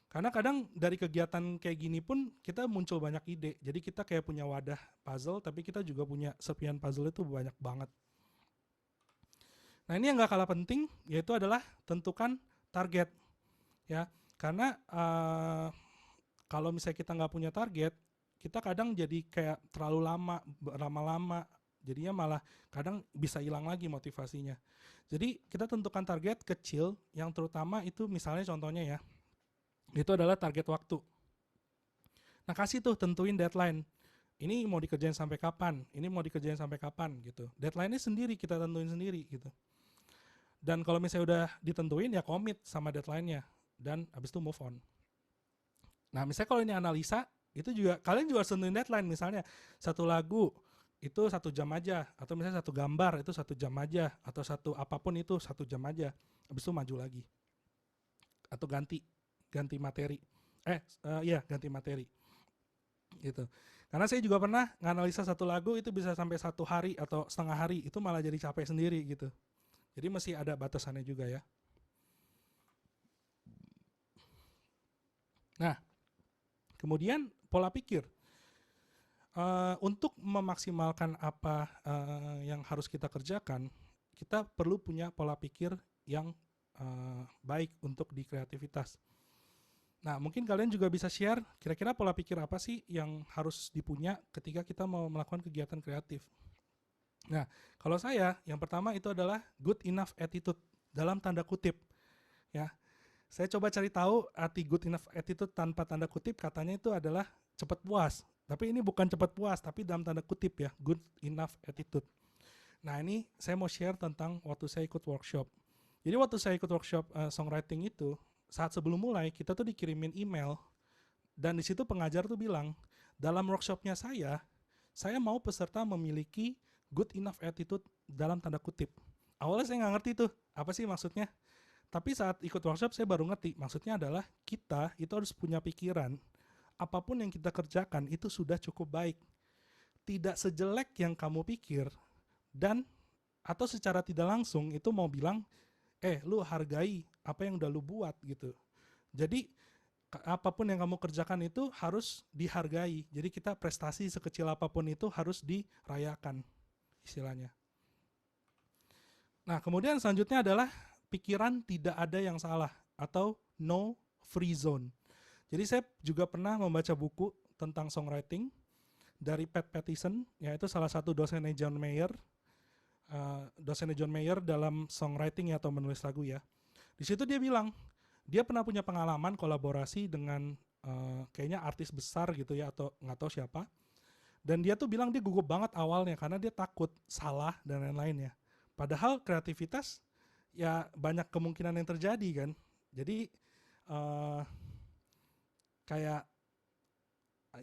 Karena kadang dari kegiatan kayak gini pun kita muncul banyak ide. Jadi kita kayak punya wadah puzzle, tapi kita juga punya serpihan puzzle itu banyak banget. Nah ini yang gak kalah penting yaitu adalah tentukan target ya, karena kalau misalnya kita nggak punya target, kita kadang jadi kayak terlalu lama-lama, jadinya malah kadang bisa hilang lagi motivasinya. Jadi kita tentukan target kecil yang terutama itu misalnya contohnya ya, itu adalah target waktu. Nah kasih tuh tentuin deadline. Ini mau dikerjain sampai kapan? Ini mau dikerjain sampai kapan gitu. Deadline-nya sendiri kita tentuin sendiri gitu. Dan kalau misalnya udah ditentuin ya komit sama deadline-nya dan habis itu move on. Nah, misalnya kalau ini analisa, itu juga kalian juga harus tentuin deadline. Misalnya satu lagu itu 1 jam aja, atau misalnya satu gambar itu 1 jam aja, atau satu apapun itu 1 jam aja. Habis itu maju lagi atau ganti materi. Ganti materi gitu. Karena saya juga pernah nganalisa satu lagu itu bisa sampai 1 hari atau setengah hari, itu malah jadi capek sendiri gitu. Jadi mesti ada batasannya juga ya. Nah, kemudian pola pikir. Untuk memaksimalkan apa yang harus kita kerjakan, kita perlu punya pola pikir yang baik untuk di kreativitas. Nah, mungkin kalian juga bisa share kira-kira pola pikir apa sih yang harus dipunya ketika kita mau melakukan kegiatan kreatif. Nah, kalau saya, yang pertama itu adalah good enough attitude, dalam tanda kutip. Ya, saya coba cari tahu arti good enough attitude tanpa tanda kutip, katanya itu adalah cepat puas. Tapi ini bukan cepat puas, tapi dalam tanda kutip ya, good enough attitude. Nah, ini saya mau share tentang waktu saya ikut workshop. Jadi waktu saya ikut workshop songwriting itu, saat sebelum mulai kita tuh dikirimin email, dan di situ pengajar tuh bilang, dalam workshopnya saya mau peserta memiliki good enough attitude dalam tanda kutip. Awalnya saya nggak ngerti tuh, apa sih maksudnya. Tapi saat ikut workshop saya baru ngerti, maksudnya adalah kita itu harus punya pikiran, apapun yang kita kerjakan itu sudah cukup baik. Tidak sejelek yang kamu pikir, dan atau secara tidak langsung itu mau bilang, lu hargai apa yang udah lu buat gitu. Jadi apapun yang kamu kerjakan itu harus dihargai. Jadi kita prestasi sekecil apapun itu harus dirayakan istilahnya. Nah, kemudian selanjutnya adalah pikiran tidak ada yang salah atau no free zone. Jadi saya juga pernah membaca buku tentang songwriting dari Pat Pattison, yaitu salah satu dosennya John Mayer. Dosennya John Mayer dalam songwriting atau menulis lagu ya. Di situ dia bilang, dia pernah punya pengalaman kolaborasi dengan kayaknya artis besar gitu ya, atau nggak tahu siapa. Dan dia tuh bilang dia gugup banget awalnya karena dia takut salah dan lain-lain ya. Padahal kreativitas ya banyak kemungkinan yang terjadi kan. Jadi kayak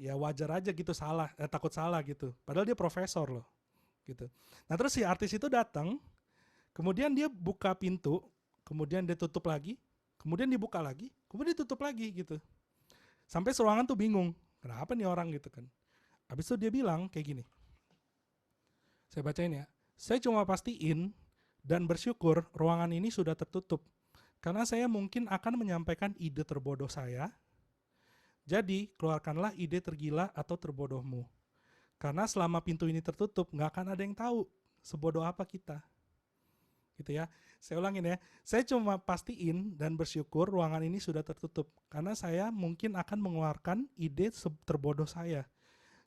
ya wajar aja gitu takut salah gitu. Padahal dia profesor loh gitu. Nah terus si artis itu datang, kemudian dia buka pintu, kemudian dia tutup lagi, kemudian dibuka lagi, kemudian ditutup lagi gitu. Sampai seruangan tuh bingung, kenapa nih orang gitu kan. Habis itu dia bilang kayak gini, saya bacain ya, saya cuma pastiin dan bersyukur ruangan ini sudah tertutup, karena saya mungkin akan menyampaikan ide terbodoh saya. Jadi keluarkanlah ide tergila atau terbodohmu. Karena selama pintu ini tertutup, nggak akan ada yang tahu sebodoh apa kita. Gitu ya. Saya ulangin ya. Saya cuma pastiin dan bersyukur ruangan ini sudah tertutup. Karena saya mungkin akan mengeluarkan ide terbodoh saya.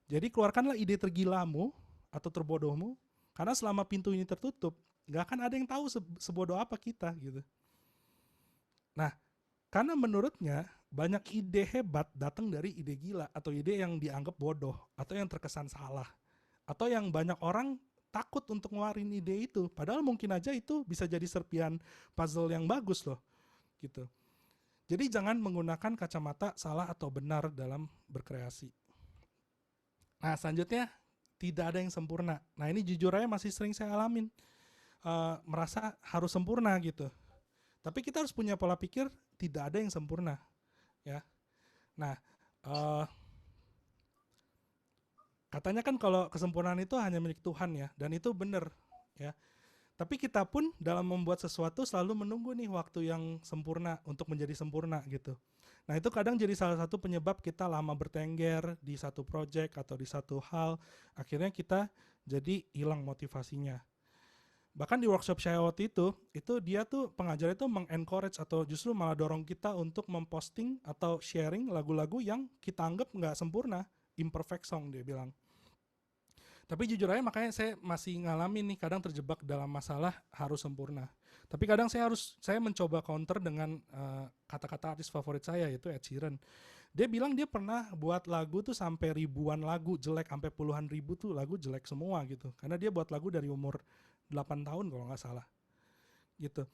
Jadi keluarkanlah ide tergilamu atau terbodohmu. Karena selama pintu ini tertutup, nggak akan ada yang tahu sebodoh apa kita. Gitu. Nah, karena menurutnya banyak ide hebat datang dari ide gila atau ide yang dianggap bodoh atau yang terkesan salah atau yang banyak orang takut untuk ngeluarin ide itu, padahal mungkin aja itu bisa jadi serpian puzzle yang bagus loh gitu. Jadi jangan menggunakan kacamata salah atau benar dalam berkreasi. Nah selanjutnya, tidak ada yang sempurna. Nah ini jujur aja masih sering saya alamin, merasa harus sempurna gitu. Tapi kita harus punya pola pikir tidak ada yang sempurna ya. Nah katanya kan kalau kesempurnaan itu hanya milik Tuhan ya, dan itu benar ya. Tapi kita pun dalam membuat sesuatu selalu menunggu nih waktu yang sempurna untuk menjadi sempurna gitu. Nah itu kadang jadi salah satu penyebab kita lama bertengger di satu project atau di satu hal, akhirnya kita jadi hilang motivasinya. Bahkan di workshop saya waktu itu dia tuh pengajar itu mengencourage atau justru malah dorong kita untuk memposting atau sharing lagu-lagu yang kita anggap nggak sempurna, imperfect song dia bilang. Tapi jujur aja makanya saya masih ngalamin nih kadang terjebak dalam masalah harus sempurna. Tapi kadang saya mencoba counter dengan kata-kata artis favorit saya yaitu Ed Sheeran. Dia bilang dia pernah buat lagu tuh sampai ribuan lagu jelek, sampai puluhan ribu tuh lagu jelek semua gitu. Karena dia buat lagu dari umur 8 tahun kalau nggak salah gitu.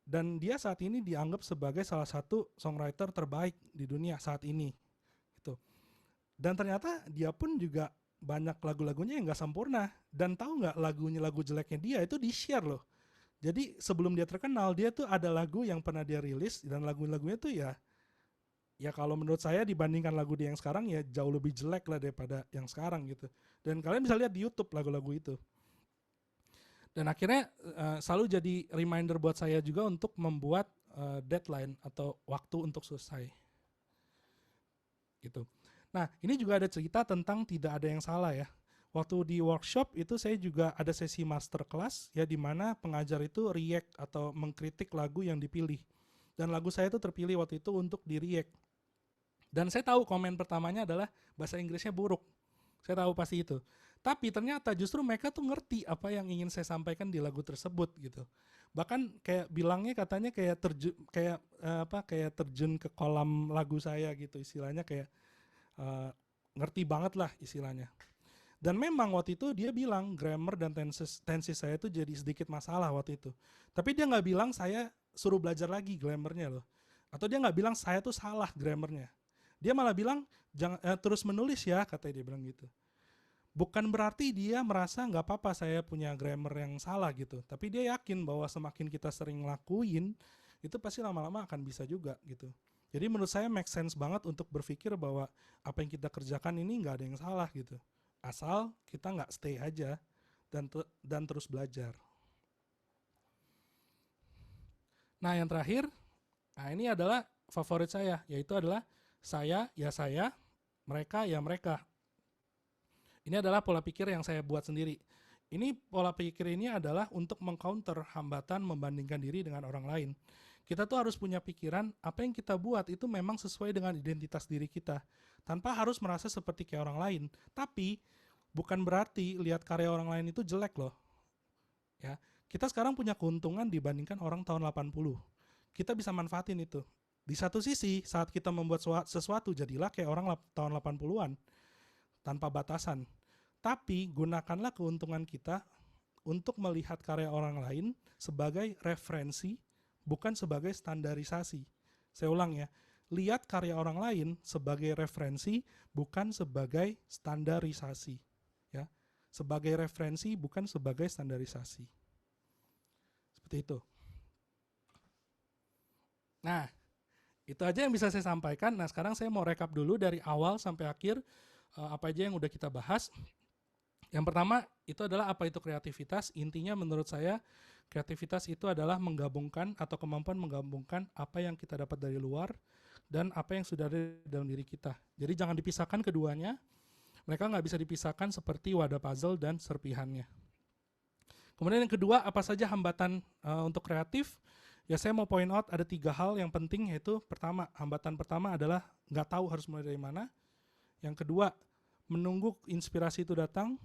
Dan dia saat ini dianggap sebagai salah satu songwriter terbaik di dunia saat ini gitu. Dan ternyata dia pun juga banyak lagu-lagunya yang nggak sempurna. Dan tahu nggak lagu jeleknya dia itu di share loh. Jadi sebelum dia terkenal dia tuh ada lagu yang pernah dia rilis dan lagu-lagunya tuh ya kalau menurut saya dibandingkan lagu dia yang sekarang ya jauh lebih jelek lah daripada yang sekarang gitu. Dan kalian bisa lihat di YouTube lagu-lagu itu. Dan akhirnya selalu jadi reminder buat saya juga untuk membuat deadline atau waktu untuk selesai. Gitu. Nah, ini juga ada cerita tentang tidak ada yang salah ya. Waktu di workshop itu saya juga ada sesi masterclass ya di mana pengajar itu react atau mengkritik lagu yang dipilih. Dan lagu saya itu terpilih waktu itu untuk di react. Dan saya tahu komen pertamanya adalah bahasa Inggrisnya buruk. Saya tahu pasti itu. Tapi ternyata justru mereka tuh ngerti apa yang ingin saya sampaikan di lagu tersebut gitu. Bahkan kayak bilangnya katanya kayak terjun ke kolam lagu saya gitu istilahnya kayak ngerti banget lah istilahnya. Dan memang waktu itu dia bilang grammar dan tenses saya itu jadi sedikit masalah waktu itu. Tapi dia nggak bilang saya suruh belajar lagi grammarnya loh. Atau dia nggak bilang saya tuh salah grammarnya. Dia malah bilang jangan terus menulis ya, katanya dia bilang gitu. Bukan berarti dia merasa nggak apa-apa saya punya grammar yang salah gitu. Tapi dia yakin bahwa semakin kita sering lakuin, itu pasti lama-lama akan bisa juga gitu. Jadi menurut saya make sense banget untuk berpikir bahwa apa yang kita kerjakan ini nggak ada yang salah gitu. Asal kita nggak stay aja dan terus belajar. Nah yang terakhir, nah ini adalah favorit saya, yaitu adalah saya, ya saya, mereka, ya mereka. Ini adalah pola pikir yang saya buat sendiri. Ini pola pikir ini adalah untuk mengcounter hambatan membandingkan diri dengan orang lain. Kita tuh harus punya pikiran apa yang kita buat itu memang sesuai dengan identitas diri kita. Tanpa harus merasa seperti kayak orang lain. Tapi bukan berarti lihat karya orang lain itu jelek loh. Ya, kita sekarang punya keuntungan dibandingkan orang tahun 80. Kita bisa manfaatin itu. Di satu sisi, saat kita membuat sesuatu jadilah kayak orang tahun 80-an. Tanpa batasan. Tapi gunakanlah keuntungan kita untuk melihat karya orang lain sebagai referensi, bukan sebagai standarisasi. Saya ulang ya, lihat karya orang lain sebagai referensi, bukan sebagai standarisasi. Ya, sebagai referensi, bukan sebagai standarisasi. Seperti itu. Nah, itu aja yang bisa saya sampaikan. Nah, sekarang saya mau rekap dulu dari awal sampai akhir apa aja yang udah kita bahas. Yang pertama itu adalah apa itu kreativitas. Intinya menurut saya kreativitas itu adalah menggabungkan atau kemampuan menggabungkan apa yang kita dapat dari luar dan apa yang sudah ada dalam diri kita. Jadi jangan dipisahkan keduanya. Mereka nggak bisa dipisahkan seperti wadah puzzle dan serpihannya. Kemudian yang kedua, apa saja hambatan untuk kreatif? Ya saya mau point out ada 3 hal yang penting, yaitu pertama, hambatan pertama adalah nggak tahu harus mulai dari mana. Yang kedua, menunggu inspirasi itu datang.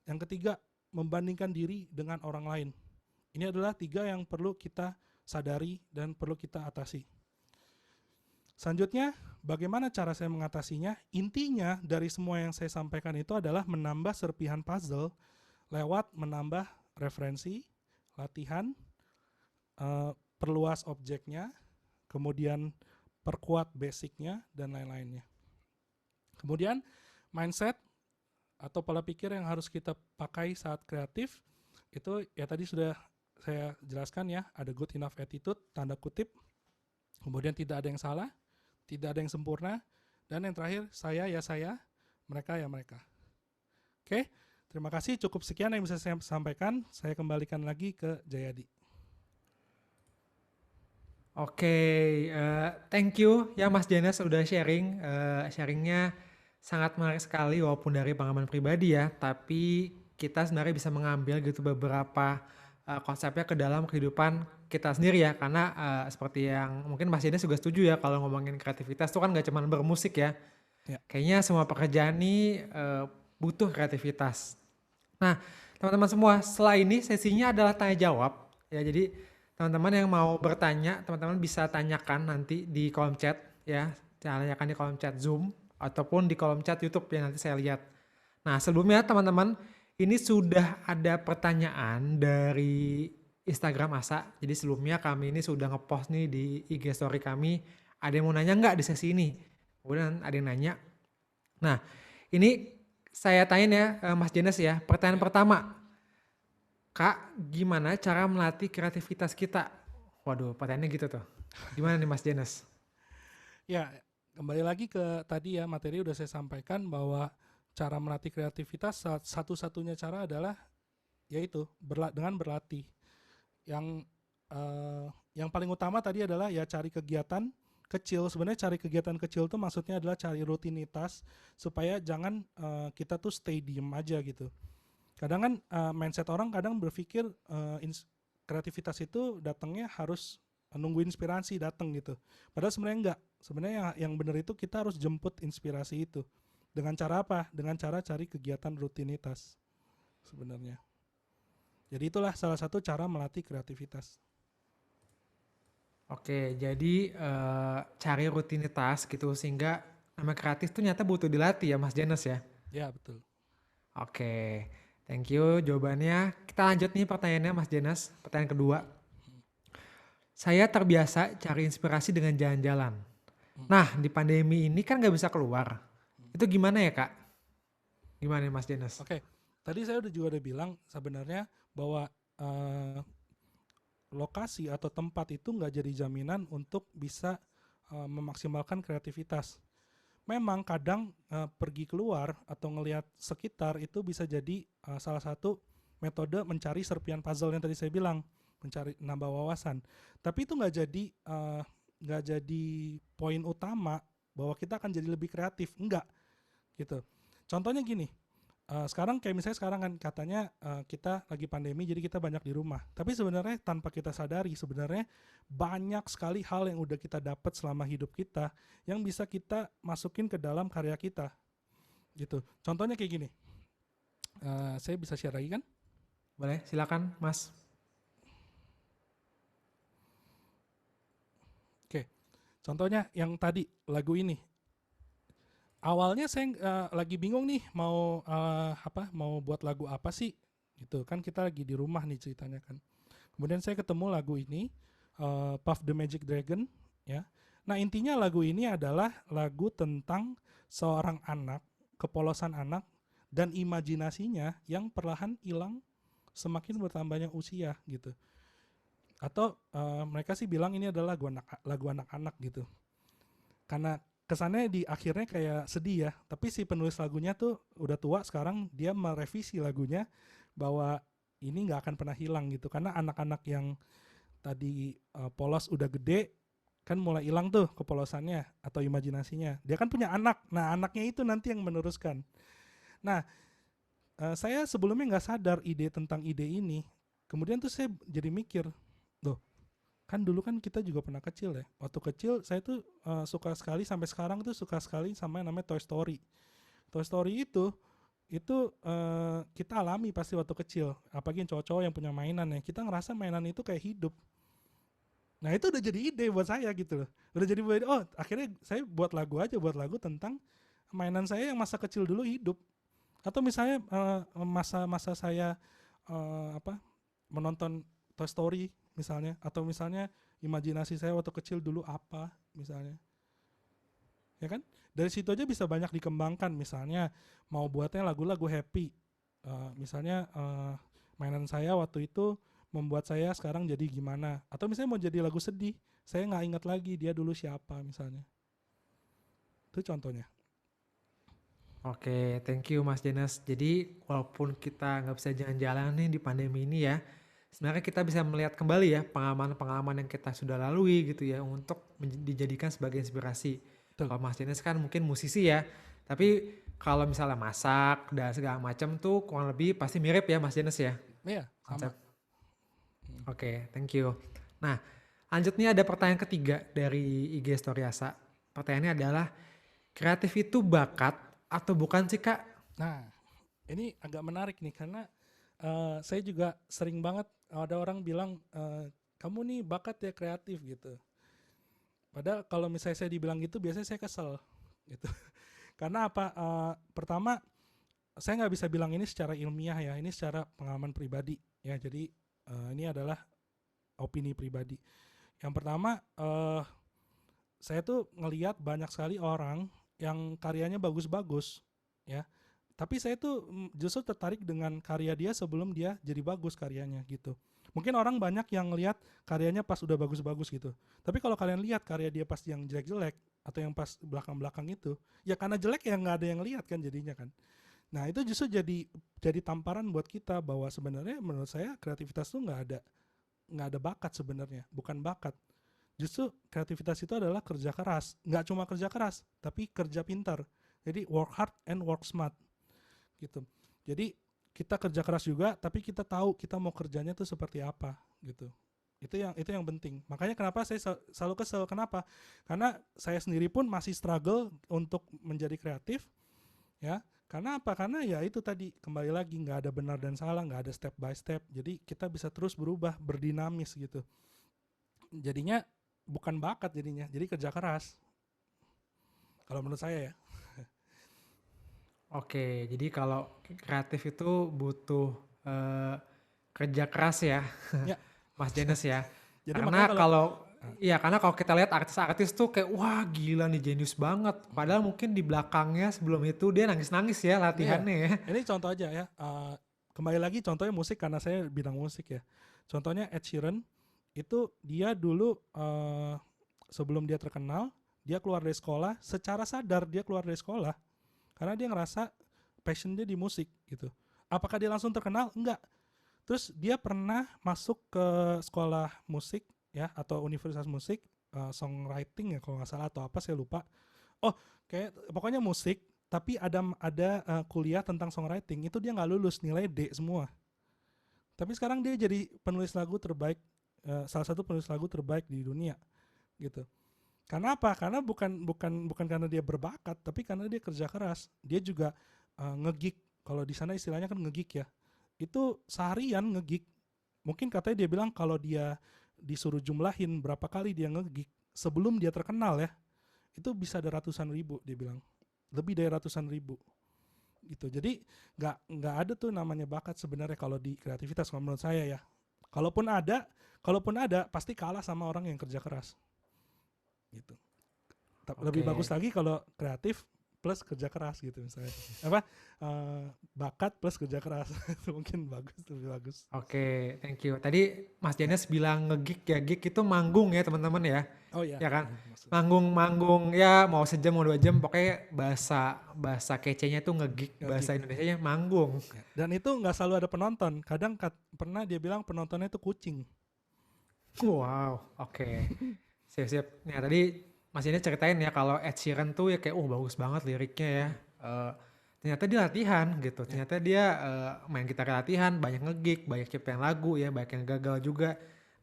Yang ketiga, membandingkan diri dengan orang lain. Ini adalah 3 yang perlu kita sadari dan perlu kita atasi. Selanjutnya, bagaimana cara saya mengatasinya? Intinya dari semua yang saya sampaikan itu adalah menambah serpihan puzzle lewat menambah referensi, latihan, perluas objeknya, kemudian perkuat basicnya, dan lain-lainnya. Kemudian mindset atau pola pikir yang harus kita pakai saat kreatif itu ya tadi sudah saya jelaskan ya, ada good enough attitude, tanda kutip, kemudian tidak ada yang salah, tidak ada yang sempurna, dan yang terakhir saya ya saya, mereka ya mereka. Oke, terima kasih, cukup sekian yang bisa saya sampaikan. Saya kembalikan lagi ke Jayadi. Oke, thank you ya Mas Janes udah sharing. Sharingnya sangat menarik sekali walaupun dari pengalaman pribadi ya, tapi kita sebenarnya bisa mengambil gitu beberapa konsepnya ke dalam kehidupan kita sendiri ya. Karena seperti yang mungkin Mas Jenes juga setuju ya kalau ngomongin kreativitas itu kan gak cuma bermusik ya. Ya. Kayaknya semua pekerjaan ini butuh kreativitas. Nah, teman-teman semua, setelah ini sesinya adalah tanya jawab. Ya, jadi teman-teman yang mau bertanya, teman-teman bisa tanyakan nanti di kolom chat ya. Tanyakan di kolom chat Zoom ataupun di kolom chat YouTube yang nanti saya lihat. Nah, sebelumnya teman-teman, ini sudah ada pertanyaan dari Instagram Asa. Jadi sebelumnya kami ini sudah ngepost nih di IG story kami. Ada yang mau nanya nggak di sesi ini? Kemudian ada yang nanya. Nah, ini saya tanya ya Mas Jenes ya. Pertanyaan pertama, Kak, gimana cara melatih kreativitas kita? Waduh, pertanyaannya gitu tuh. Gimana nih Mas Jenes? Ya, kembali lagi ke tadi ya, materi udah saya sampaikan bahwa cara melatih kreativitas satu-satunya cara adalah yaitu dengan berlatih. Yang paling utama tadi adalah ya cari kegiatan kecil. Sebenarnya cari kegiatan kecil itu maksudnya adalah cari rutinitas supaya jangan kita tuh stay diem aja gitu. Kadang kan mindset orang kadang berpikir kreativitas itu datangnya harus nunggu inspirasi datang gitu. Padahal sebenarnya enggak. Sebenarnya yang benar itu kita harus jemput inspirasi itu. Dengan cara apa? Dengan cara cari kegiatan rutinitas sebenarnya. Jadi itulah salah satu cara melatih kreativitas. Oke, jadi cari rutinitas gitu sehingga nama kreatif tuh nyata butuh dilatih ya Mas Jenes ya. Ya, betul. Oke, thank you jawabannya. Kita lanjut nih pertanyaannya Mas Jenes. Pertanyaan kedua. Saya terbiasa cari inspirasi dengan jalan-jalan. Nah, di pandemi ini kan nggak bisa keluar. Itu gimana ya Kak? Gimana nih Mas Jenes? Oke, tadi saya juga udah bilang sebenarnya bahwa lokasi atau tempat itu nggak jadi jaminan untuk bisa memaksimalkan kreativitas. Memang kadang pergi keluar atau ngelihat sekitar itu bisa jadi salah satu metode mencari serpian puzzle yang tadi saya bilang, mencari nambah wawasan. Tapi itu nggak jadi poin utama bahwa kita akan jadi lebih kreatif, enggak gitu. Contohnya gini, sekarang kayak misalnya sekarang kan katanya kita lagi pandemi jadi kita banyak di rumah. Tapi sebenarnya tanpa kita sadari sebenarnya banyak sekali hal yang udah kita dapat selama hidup kita yang bisa kita masukin ke dalam karya kita gitu. Contohnya kayak gini, saya bisa share lagi kan? Boleh, silakan Mas. Oke, contohnya yang tadi lagu ini. Awalnya saya lagi bingung nih mau mau buat lagu apa sih gitu kan, kita lagi di rumah nih ceritanya kan. Kemudian saya ketemu lagu ini Puff the Magic Dragon ya. Nah, intinya lagu ini adalah lagu tentang seorang anak, kepolosan anak dan imajinasinya yang perlahan hilang semakin bertambahnya usia gitu. Atau mereka sih bilang ini adalah lagu anak-anak gitu. Karena kesannya di akhirnya kayak sedih ya, tapi si penulis lagunya tuh udah tua sekarang, dia merevisi lagunya bahwa ini nggak akan pernah hilang gitu, karena anak-anak yang tadi polos udah gede kan mulai hilang tuh kepolosannya atau imajinasinya. Dia kan punya anak, nah anaknya itu nanti yang meneruskan. Nah, saya sebelumnya nggak sadar tentang ide ini, kemudian tuh saya jadi mikir, loh, kan dulu kan kita juga pernah kecil ya. Waktu kecil saya tuh suka sekali sampai sekarang tuh suka sekali sama yang namanya Toy Story. Toy Story itu kita alami pasti waktu kecil. Apalagi yang cowok-cowok yang punya mainan ya. Kita ngerasa mainan itu kayak hidup. Nah, itu udah jadi ide buat saya gitu loh. Udah jadi akhirnya saya buat lagu tentang mainan saya yang masa kecil dulu hidup. Atau misalnya masa-masa saya menonton Toy Story misalnya, atau misalnya imajinasi saya waktu kecil dulu apa misalnya, ya kan, dari situ aja bisa banyak dikembangkan. Misalnya mau buatnya lagu-lagu happy, misalnya mainan saya waktu itu membuat saya sekarang jadi gimana, atau misalnya mau jadi lagu sedih, saya nggak ingat lagi dia dulu siapa misalnya. Itu contohnya. Oke, thank you Mas Jenes. Jadi walaupun kita nggak bisa jalan-jalan nih di pandemi ini ya, sebenarnya kita bisa melihat kembali ya pengalaman-pengalaman yang kita sudah lalui gitu ya untuk dijadikan sebagai inspirasi. Betul. Kalau Mas Jenes kan mungkin musisi ya, tapi kalau misalnya masak dan segala macam tuh kurang lebih pasti mirip ya Mas Jenes ya. Iya, sama. Konsep. Oke, thank you. Nah, lanjut nih ada pertanyaan ketiga dari IG Story Asa. Pertanyaannya adalah, kreatif itu bakat atau bukan sih Kak? Nah, ini agak menarik nih karena saya juga sering banget ada orang bilang kamu nih bakat ya kreatif gitu. Padahal kalau misalnya saya dibilang gitu biasanya saya kesel gitu. Karena apa? Pertama saya nggak bisa bilang ini secara ilmiah ya, ini secara pengalaman pribadi ya. Jadi ini adalah opini pribadi. Yang pertama saya tuh ngelihat banyak sekali orang yang karyanya bagus-bagus ya. Tapi saya tuh justru tertarik dengan karya dia sebelum dia jadi bagus karyanya gitu. Mungkin orang banyak yang lihat karyanya pas udah bagus-bagus gitu. Tapi kalau kalian lihat karya dia pas yang jelek-jelek atau yang pas belakang-belakang itu, ya karena jelek ya nggak ada yang lihat kan jadinya kan. Nah itu justru jadi tamparan buat kita bahwa sebenarnya menurut saya kreativitas tuh nggak ada bakat sebenarnya, bukan bakat. Justru kreativitas itu adalah kerja keras, nggak cuma kerja keras, tapi kerja pintar. Jadi work hard and work smart gitu. Jadi kita kerja keras juga, tapi kita tahu kita mau kerjanya tuh seperti apa gitu. Itu yang penting. Makanya kenapa saya selalu kesel. Kenapa? Karena saya sendiri pun masih struggle untuk menjadi kreatif, ya. Karena apa? Karena ya itu tadi kembali lagi nggak ada benar dan salah, nggak ada step by step. Jadi kita bisa terus berubah, berdinamis gitu. Jadinya bukan bakat jadinya, jadi kerja keras. Kalau menurut saya ya. Oke, jadi kalau kreatif itu butuh eh, kerja keras ya, Ya, Mas Jenes ya. jadi makanya Karena kalau kalau ya karena kalau kita lihat artis-artis tuh kayak wah gila nih jenius banget. Padahal mungkin di belakangnya sebelum itu dia nangis-nangis ya iya, latihannya ya. ini contoh aja ya. Kembali lagi contohnya musik karena saya bidang musik ya. Contohnya Ed Sheeran itu dia dulu sebelum dia terkenal, dia keluar dari sekolah, secara sadar dia keluar dari sekolah karena dia ngerasa passion dia di musik gitu. Apakah dia langsung terkenal? Enggak. Terus dia pernah masuk ke sekolah musik ya atau universitas musik songwriting ya kalau nggak salah atau apa saya lupa. Oh, kayak pokoknya musik tapi ada kuliah tentang songwriting itu dia nggak lulus nilai D semua. Tapi sekarang dia jadi penulis lagu terbaik salah satu penulis lagu terbaik di dunia gitu. Karena apa? Karena bukan karena dia berbakat, tapi karena dia kerja keras. Dia juga ngegig. Kalau di sana istilahnya kan ngegig ya. Itu seharian ngegig. Mungkin katanya dia bilang kalau dia disuruh jumlahin berapa kali dia ngegig sebelum dia terkenal ya, itu bisa ada ratusan ribu dia bilang. Lebih dari ratusan ribu gitu. Jadi nggak ada tuh namanya bakat sebenarnya kalau di kreativitas kalau menurut saya ya. Kalaupun ada pasti kalah sama orang yang kerja keras gitu. Lebih bagus Oke. lagi kalau kreatif plus kerja keras gitu misalnya. Apa bakat plus kerja keras itu mungkin lebih bagus. Oke, thank you. Tadi Mas Janes bilang ngegig ya, gig itu manggung ya teman-teman ya. Oh ya, Ya kan? maksudnya Manggung-manggung ya mau sejam mau 2 jam pokoknya bahasa bahasa kecenya tuh ngegig, ngegig. bahasa Indonesianya manggung. Ya. Dan itu nggak selalu ada penonton. Kadang pernah dia bilang penontonnya itu kucing. Wow, oke. Siap-siap. Nah tadi Mas Janes ceritain ya kalau Ed Sheeran tuh ya kayak bagus banget liriknya ya. Eh, ternyata dia latihan gitu. Ya. Ternyata dia main gitar latihan, banyak ngegig, banyak ciptain lagu ya, banyak yang gagal juga.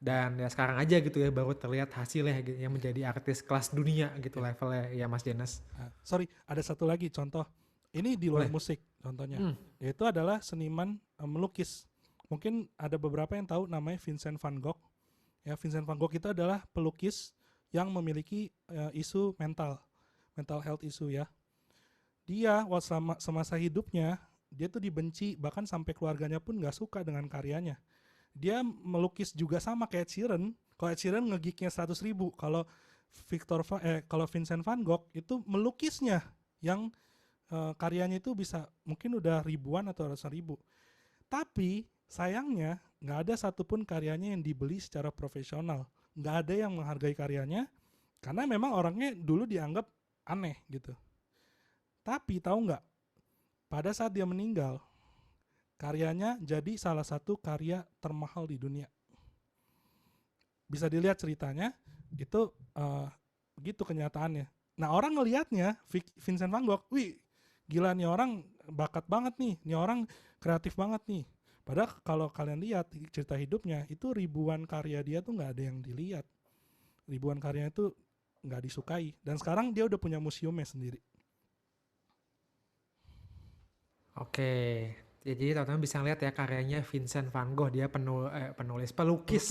Dan ya sekarang aja gitu ya baru terlihat hasilnya gitu, yang menjadi artis kelas dunia gitu Ya. levelnya ya Mas Jenes. Sorry, ada satu lagi contoh. Ini di luar Boleh. musik contohnya. Hmm, Yaitu adalah seniman melukis. Mungkin ada beberapa yang tahu namanya Vincent van Gogh. Ya, Vincent van Gogh itu adalah pelukis yang memiliki isu mental health isu ya. Dia semasa hidupnya dia tuh dibenci bahkan sampai keluarganya pun nggak suka dengan karyanya. Dia melukis juga sama kayak Ed Sheeran. Kalau Ed Sheeran ngegignya 100.000, kalau Vincent van Gogh itu melukisnya yang karyanya itu bisa mungkin udah ribuan atau ratusan ribu. Tapi sayangnya nggak ada satupun karyanya yang dibeli secara profesional. Nggak ada yang menghargai karyanya karena memang orangnya dulu dianggap aneh gitu. Tapi tahu nggak? Pada saat dia meninggal, karyanya jadi salah satu karya termahal di dunia. Bisa dilihat ceritanya, itu begitu kenyataannya. Nah orang ngelihatnya Vincent van Gogh, wih gila nih orang bakat banget nih orang kreatif banget nih. Padahal kalau kalian lihat cerita hidupnya itu ribuan karya dia tuh nggak ada yang dilihat, ribuan karya itu nggak disukai, dan sekarang dia udah punya museumnya sendiri. Oke, jadi teman-teman bisa lihat ya karyanya Vincent van Gogh, dia penulis, pelukis. Pelukis.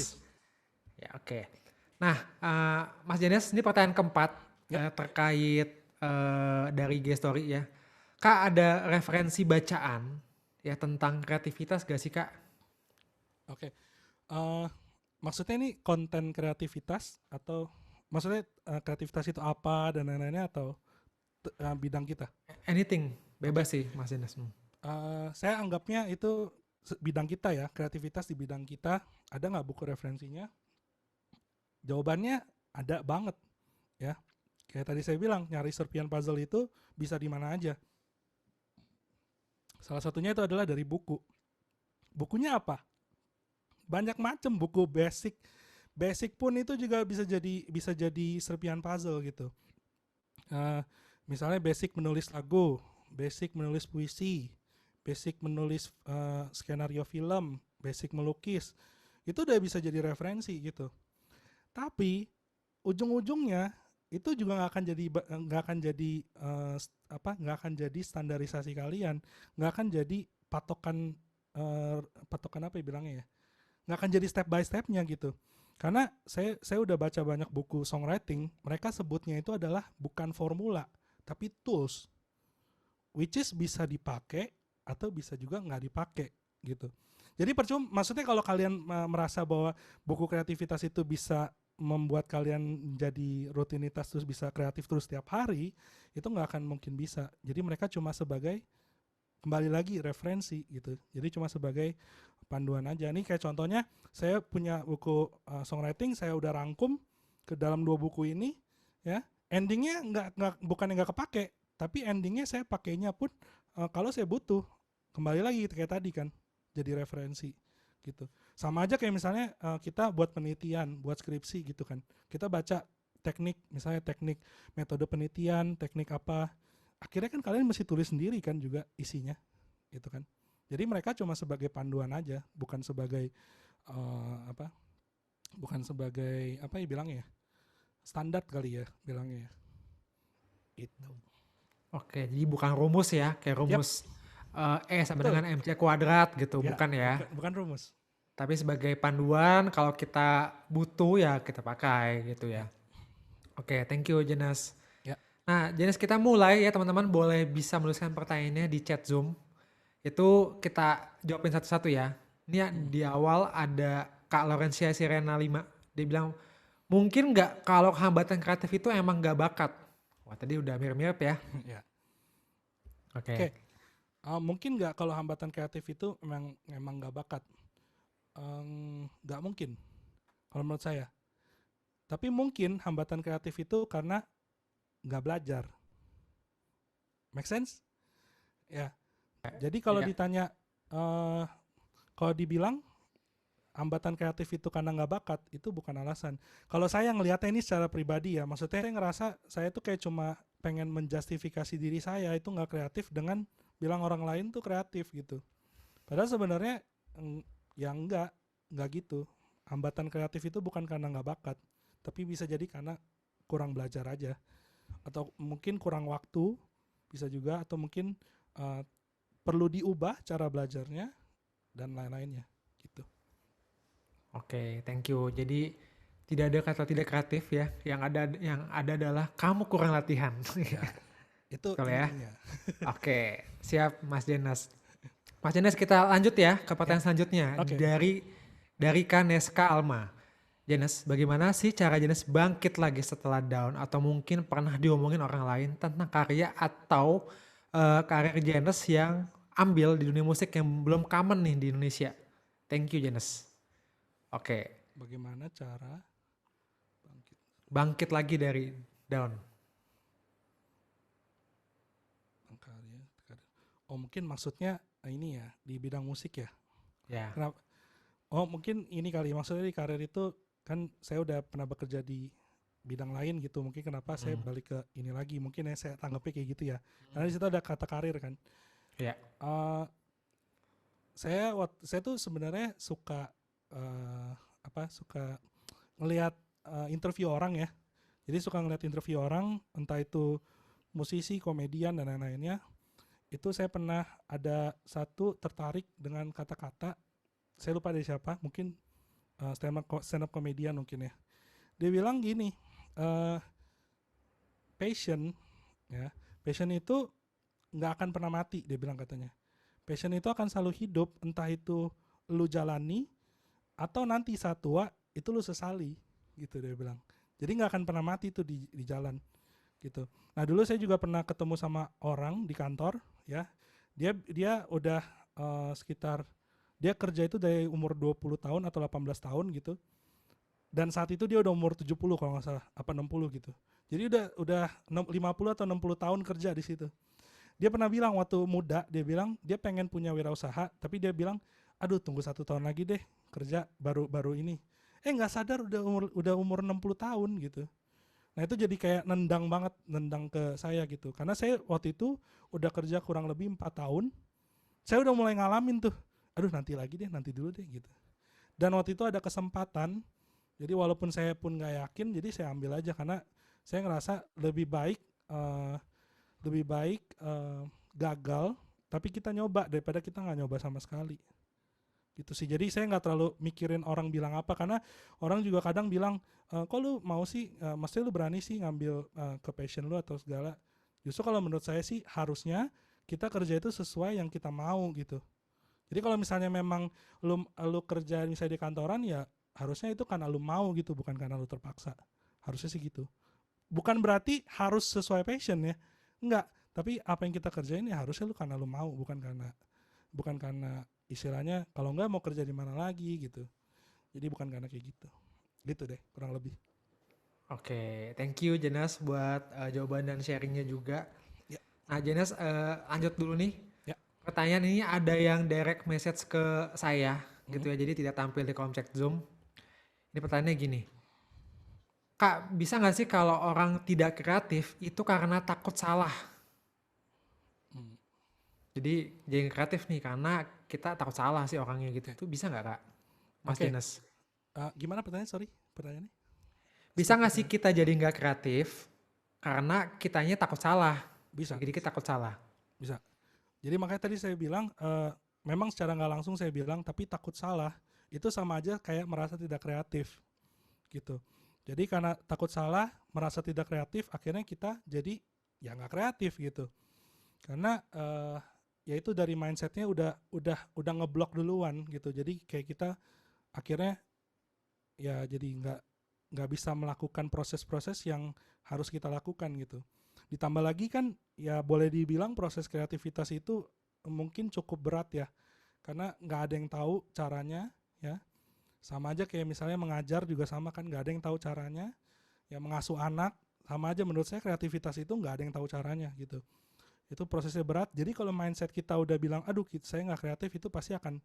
Ya, oke. Nah, Mas Janes, ini pertanyaan keempat Ya, terkait dari G-Story ya. Kak, ada referensi bacaan ya tentang kreativitas gak sih Kak? oke. Eh, Maksudnya ini konten kreativitas atau maksudnya kreativitas itu apa dan lain-lainnya, atau bidang kita? Anything, Oke. bebas sih Mas Janes. Saya anggapnya itu bidang kita ya, kreativitas di bidang kita. Ada nggak buku referensinya? Jawabannya ada banget ya. Kayak tadi saya bilang, nyari serpian puzzle itu bisa di mana aja. Salah satunya itu adalah dari buku. Bukunya apa? Banyak macam buku basic. Basic pun itu juga bisa jadi serpian puzzle gitu. Eh, Misalnya basic menulis lagu, basic menulis puisi, basic menulis skenario film, basic melukis. Itu udah bisa jadi referensi gitu. Tapi ujung-ujungnya itu juga nggak akan jadi standarisasi kalian, nggak akan jadi patokan, patokan apa ya bilangnya ya, nggak akan jadi step by stepnya gitu. Karena saya udah baca banyak buku songwriting, mereka sebutnya itu adalah bukan formula tapi tools, which is bisa dipakai atau bisa juga nggak dipakai gitu. Jadi percuma, maksudnya kalau kalian merasa bahwa buku kreativitas itu bisa membuat kalian jadi rutinitas terus bisa kreatif terus setiap hari, itu nggak akan mungkin bisa. Jadi mereka cuma sebagai, kembali lagi, referensi gitu. Jadi cuma sebagai panduan aja. Nih kayak contohnya, saya punya buku songwriting, saya udah rangkum ke dalam 2 buku ini ya. Endingnya bukan yang nggak kepake, tapi endingnya saya pakainya pun kalau saya butuh. Kembali lagi kayak tadi kan, jadi referensi gitu. Sama aja kayak misalnya kita buat penelitian, buat skripsi gitu kan. Kita baca teknik, misalnya teknik metode penelitian, teknik apa. Akhirnya kan kalian mesti tulis sendiri kan juga isinya gitu kan. Jadi mereka cuma sebagai panduan aja, bukan sebagai apa? Bukan sebagai apa ya bilangnya ya? Standar kali ya bilangnya ya. Itu. Oke, jadi bukan rumus ya, kayak Yap, rumus E sama betul. dengan MC kuadrat gitu, Ya, bukan ya. bukan rumus. Tapi sebagai panduan kalau kita butuh ya kita pakai gitu ya. Ya, Oke, thank you Jenas. ya. Nah, Jenas kita mulai ya teman-teman boleh bisa menuliskan pertanyaannya di chat Zoom. Itu kita jawabin satu-satu ya. Ini ya, Hmm. di awal ada Kak Laurencia Sirena 5. Dia bilang, mungkin nggak kalau hambatan kreatif itu emang nggak bakat? Wah tadi udah mirip-mirip ya. Ya. Oke. Oke. Mungkin nggak kalau hambatan kreatif itu emang nggak bakat? Nggak mungkin kalau menurut saya. Tapi mungkin hambatan kreatif itu karena nggak belajar. Make sense? Ya. Jadi kalau Ya. ditanya, eh kalau dibilang hambatan kreatif itu karena nggak bakat, itu bukan alasan. Kalau saya ngelihatnya ini secara pribadi ya, maksudnya saya ngerasa saya tuh kayak cuma pengen menjustifikasi diri saya itu nggak kreatif dengan bilang orang lain tuh kreatif gitu. Padahal sebenarnya ya nggak gitu. Hambatan kreatif itu bukan karena nggak bakat, tapi bisa jadi karena kurang belajar aja, atau mungkin kurang waktu, bisa juga, atau mungkin eh, perlu diubah cara belajarnya dan lain-lainnya gitu. Oke, thank you. Jadi tidak ada kata tidak kreatif ya. Yang ada adalah kamu kurang latihan. Ya, itu Betul ya. intinya. Oke, siap Mas Jenas. Mas Jenas kita lanjut ya ke Ya, pertanyaan selanjutnya oke. dari Kaneska Alma. Jenas, bagaimana sih cara Jenas bangkit lagi setelah down atau mungkin pernah diomongin orang lain tentang karya atau karir Jenas yang ambil di dunia musik yang belum common nih di Indonesia. Thank you Jenas. Oke, Bagaimana cara bangkit bangkit lagi dari down. karya? Oh mungkin maksudnya ini ya di bidang musik ya. Ya. Kenapa? Oh mungkin ini kali maksudnya di karir itu kan saya udah pernah bekerja di bidang lain gitu. Mungkin kenapa saya Hmm. balik ke ini lagi? Mungkin ya saya tanggapnya kayak gitu ya. Karena di situ ada kata karir kan. Ya. Eh saya tuh sebenarnya suka suka ngelihat interview orang ya. Jadi suka ngelihat interview orang, entah itu musisi, komedian dan lain-lainnya. Itu saya pernah ada satu tertarik dengan kata-kata, saya lupa dari siapa, mungkin stand up komedian mungkin ya. Dia bilang gini, eh, passion ya, passion itu nggak akan pernah mati, dia bilang katanya. Passion itu akan selalu hidup, entah itu lu jalani atau nanti saat tua itu lu sesali, gitu dia bilang. Jadi nggak akan pernah mati itu di jalan gitu. Nah dulu saya juga pernah ketemu sama orang di kantor ya. Dia udah sekitar, dia kerja itu dari umur 20 tahun atau 18 tahun gitu. Dan saat itu dia udah umur 70 kalau nggak salah, apa 60 gitu. Jadi udah 50 atau 60 tahun kerja di situ. Dia pernah bilang waktu muda, dia bilang dia pengen punya wirausaha, tapi dia bilang, aduh tunggu 1 tahun lagi deh kerja baru ini. Nggak sadar udah umur 60 tahun gitu. Nah itu jadi kayak nendang ke saya gitu. Karena saya waktu itu udah kerja kurang lebih 4 tahun, saya udah mulai ngalamin tuh, aduh nanti lagi deh, nanti dulu deh gitu. Dan waktu itu ada kesempatan, jadi walaupun saya pun nggak yakin, jadi saya ambil aja karena saya ngerasa lebih baik gagal, tapi kita nyoba daripada kita nggak nyoba sama sekali. Gitu sih. Jadi saya nggak terlalu mikirin orang bilang apa, karena orang juga kadang bilang, kok lu mau sih, maksudnya lu berani sih ngambil ke passion lu atau segala. Justru kalau menurut saya sih harusnya kita kerja itu sesuai yang kita mau gitu. Jadi kalau misalnya memang lu kerja misalnya di kantoran, ya harusnya itu karena lu mau gitu, bukan karena lu terpaksa. Harusnya sih gitu. Bukan berarti harus sesuai passion ya. Enggak, tapi apa yang kita kerjain ya harusnya lu karena lu mau, bukan karena istilahnya kalau enggak mau kerja di mana lagi gitu. Jadi bukan karena kayak gitu. Gitu deh kurang lebih. Oke, thank you Jenas buat jawaban dan sharingnya juga. Ya, Nah Jenas, lanjut dulu nih. ya. Pertanyaan ini ada yang direct message ke saya Hmm. gitu ya, jadi tidak tampil di kolom chat Zoom. Ini pertanyaannya gini, Kak bisa nggak sih kalau orang tidak kreatif itu karena takut salah? Hmm. Jadi kreatif nih karena kita takut salah sih orangnya gitu. Oke. Itu bisa nggak Kak, Mas Oke. Jenas? Gimana pertanyaan? Sorry, pertanyaannya? Bisa Skip nggak sih pertanyaan. kita jadi nggak kreatif karena kitanya takut salah? Bisa, Dikit-dikit takut salah. bisa. Jadi makanya tadi saya bilang, memang secara nggak langsung saya bilang, tapi takut salah itu sama aja kayak merasa tidak kreatif gitu. Jadi karena takut salah, merasa tidak kreatif, akhirnya kita jadi ya nggak kreatif gitu. Karena ya itu dari mindsetnya udah ngeblok duluan gitu. Jadi kayak kita akhirnya ya jadi nggak bisa melakukan proses-proses yang harus kita lakukan gitu. Ditambah lagi kan ya boleh dibilang proses kreativitas itu mungkin cukup berat ya, karena nggak ada yang tahu caranya ya. Sama aja kayak misalnya mengajar juga sama kan, nggak ada yang tahu caranya. Ya mengasuh anak sama aja, menurut saya kreativitas itu nggak ada yang tahu caranya gitu. Itu prosesnya berat. Jadi kalau mindset kita udah bilang aduh saya nggak kreatif, itu pasti akan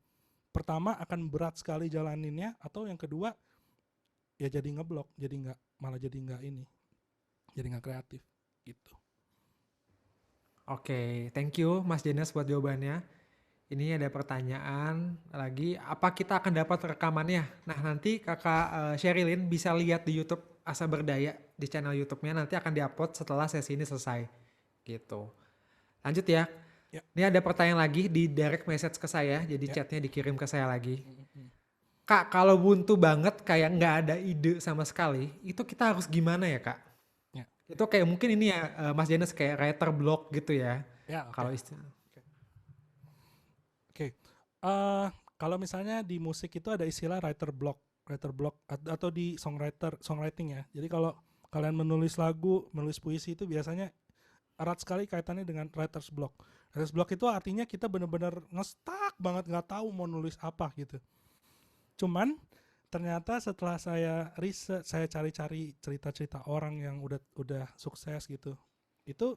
pertama akan berat sekali jalaninnya, atau yang kedua ya jadi ngeblok, jadi nggak, malah jadi nggak ini, jadi nggak kreatif gitu. Oke, thank you Mas Jenas buat jawabannya. Ini ada pertanyaan lagi, apa kita akan dapat rekamannya? Nah nanti kakak Sherilyn bisa lihat di YouTube Asa Berdaya, di channel YouTube-nya nanti akan diupload setelah sesi ini selesai. Gitu. Lanjut ya. Ya. Ini ada pertanyaan lagi di direct message ke saya, jadi Ya. chatnya dikirim ke saya lagi. Mm-mm. Kak, kalau buntu banget kayak nggak ada ide sama sekali, itu kita harus gimana ya kak? Ya. Itu kayak mungkin ini ya Mas Jenas kayak writer block gitu ya. Ya, oke. Kalau istilah. Oke. Kalau misalnya di musik itu ada istilah writer block atau di songwriting ya. Jadi kalau kalian menulis lagu, menulis puisi itu biasanya erat sekali kaitannya dengan writer's block. Writer's block itu artinya kita benar-benar ngestak banget, nggak tahu mau nulis apa gitu. Cuman ternyata setelah saya riset, saya cari-cari cerita-cerita orang yang udah sukses gitu, itu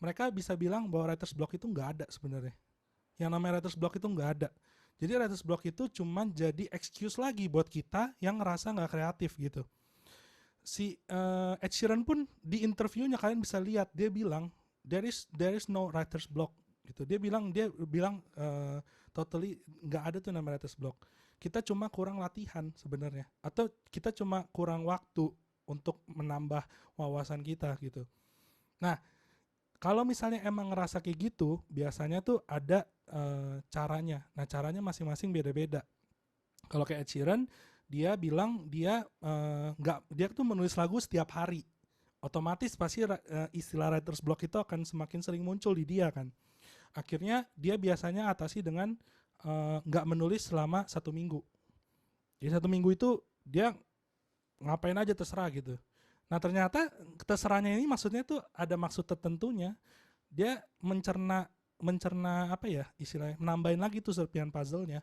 mereka bisa bilang bahwa writer's block itu nggak ada sebenarnya. Yang namanya writer's block itu nggak ada. Jadi writer's block itu cuman jadi excuse lagi buat kita yang ngerasa nggak kreatif gitu. Si Ed Sheeran pun di interviewnya kalian bisa lihat, dia bilang there is no writer's block Gitu. Dia bilang totally nggak ada tuh namanya writer's block. Kita cuma kurang latihan sebenarnya, atau kita cuma kurang waktu untuk menambah wawasan kita gitu. Nah, kalau misalnya emang ngerasa kayak gitu, biasanya tuh ada caranya. Nah, caranya masing-masing beda-beda. Kalau kayak Ed Sheeran, dia bilang dia nggak, dia tuh menulis lagu setiap hari. Otomatis pasti istilah writer's block itu akan semakin sering muncul di dia kan. Akhirnya dia biasanya atasi dengan nggak menulis selama 1 minggu. Jadi 1 minggu itu dia ngapain aja terserah gitu. Nah ternyata terserahnya ini maksudnya tuh ada maksud tertentunya. Dia mencerna apa ya istilahnya, menambahin lagi tuh serpihan puzzle-nya.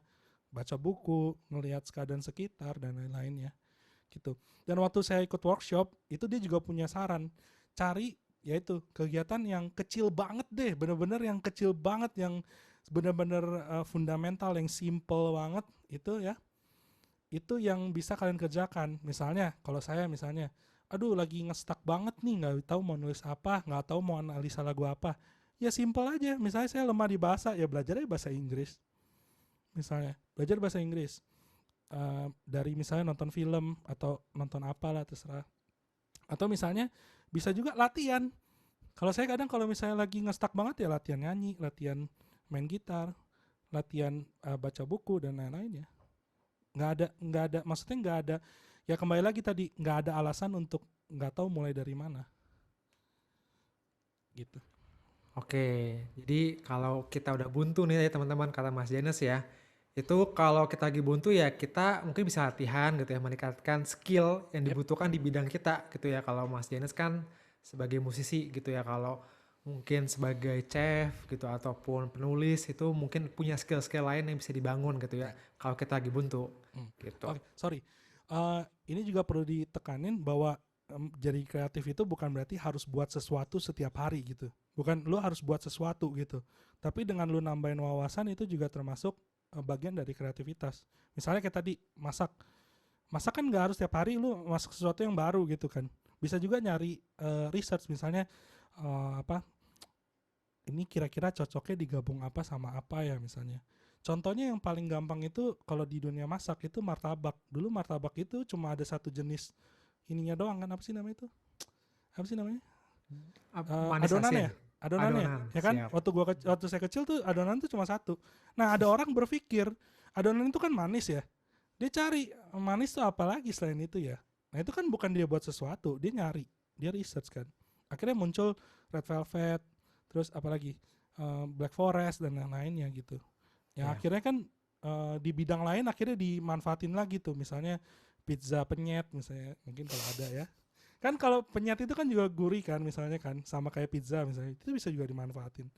Baca buku, ngelihat keadaan sekitar dan lain-lainnya gitu. Dan waktu saya ikut workshop itu dia juga punya saran, cari yaitu kegiatan yang kecil banget deh, bener-bener yang kecil banget, yang bener-bener fundamental, yang simple banget itu ya, itu yang bisa kalian kerjakan. Misalnya kalau saya misalnya, aduh lagi ngestak banget nih, nggak tahu mau nulis apa, nggak tahu mau analisa lagu apa, ya simple aja. Misalnya saya lemah di bahasa, ya belajar aja bahasa Inggris. Misalnya belajar bahasa Inggris dari misalnya nonton film atau nonton apalah terserah. Atau misalnya bisa juga latihan. Kalau saya kadang kalau misalnya lagi ngestak banget ya latihan nyanyi, latihan main gitar, latihan baca buku dan lain-lain ya. Nggak ada maksudnya nggak ada, ya kembali lagi tadi, nggak ada alasan untuk nggak tahu mulai dari mana gitu. Oke, jadi kalau kita udah buntu nih teman-teman, kata Mas Janes ya, itu kalau kita lagi buntu ya kita mungkin bisa latihan gitu ya, meningkatkan skill yang Yep. dibutuhkan di bidang kita gitu ya. Kalau Mas Janes kan sebagai musisi gitu ya, kalau mungkin sebagai chef gitu ataupun penulis itu mungkin punya skill-skill lain yang bisa dibangun gitu ya Right. kalau kita lagi buntu gitu. Oke, sorry. Ini juga perlu ditekanin bahwa jadi kreatif itu bukan berarti harus buat sesuatu setiap hari gitu. Bukan lu harus buat sesuatu gitu. Tapi dengan lu nambahin wawasan itu juga termasuk bagian dari kreativitas. Misalnya kayak tadi masak. Masak kan nggak harus setiap hari lu masak sesuatu yang baru gitu kan. Bisa juga nyari research misalnya apa ini kira-kira cocoknya digabung apa sama apa ya misalnya. Contohnya yang paling gampang itu kalau di dunia masak itu martabak. Dulu martabak itu cuma ada satu jenis ininya doang kan, apa sih namanya itu? Apa sih namanya? Manis asin, Adonannya, adonannya, adonan, ya kan? siap. Waktu saya kecil tuh adonan tuh cuma satu. Nah ada orang berpikir adonan itu kan manis ya. Dia cari manis tuh apa lagi selain itu ya. Nah itu kan bukan dia buat sesuatu, dia nyari, dia research kan. Akhirnya muncul red velvet, terus apalagi black forest dan lain-lainnya gitu. Ya Ya. akhirnya kan di bidang lain akhirnya dimanfaatin lagi tuh, misalnya pizza penyet misalnya, mungkin kalau ada ya. Kan kalau penyet itu kan juga gurih kan misalnya kan, sama kayak pizza misalnya, itu bisa juga dimanfaatin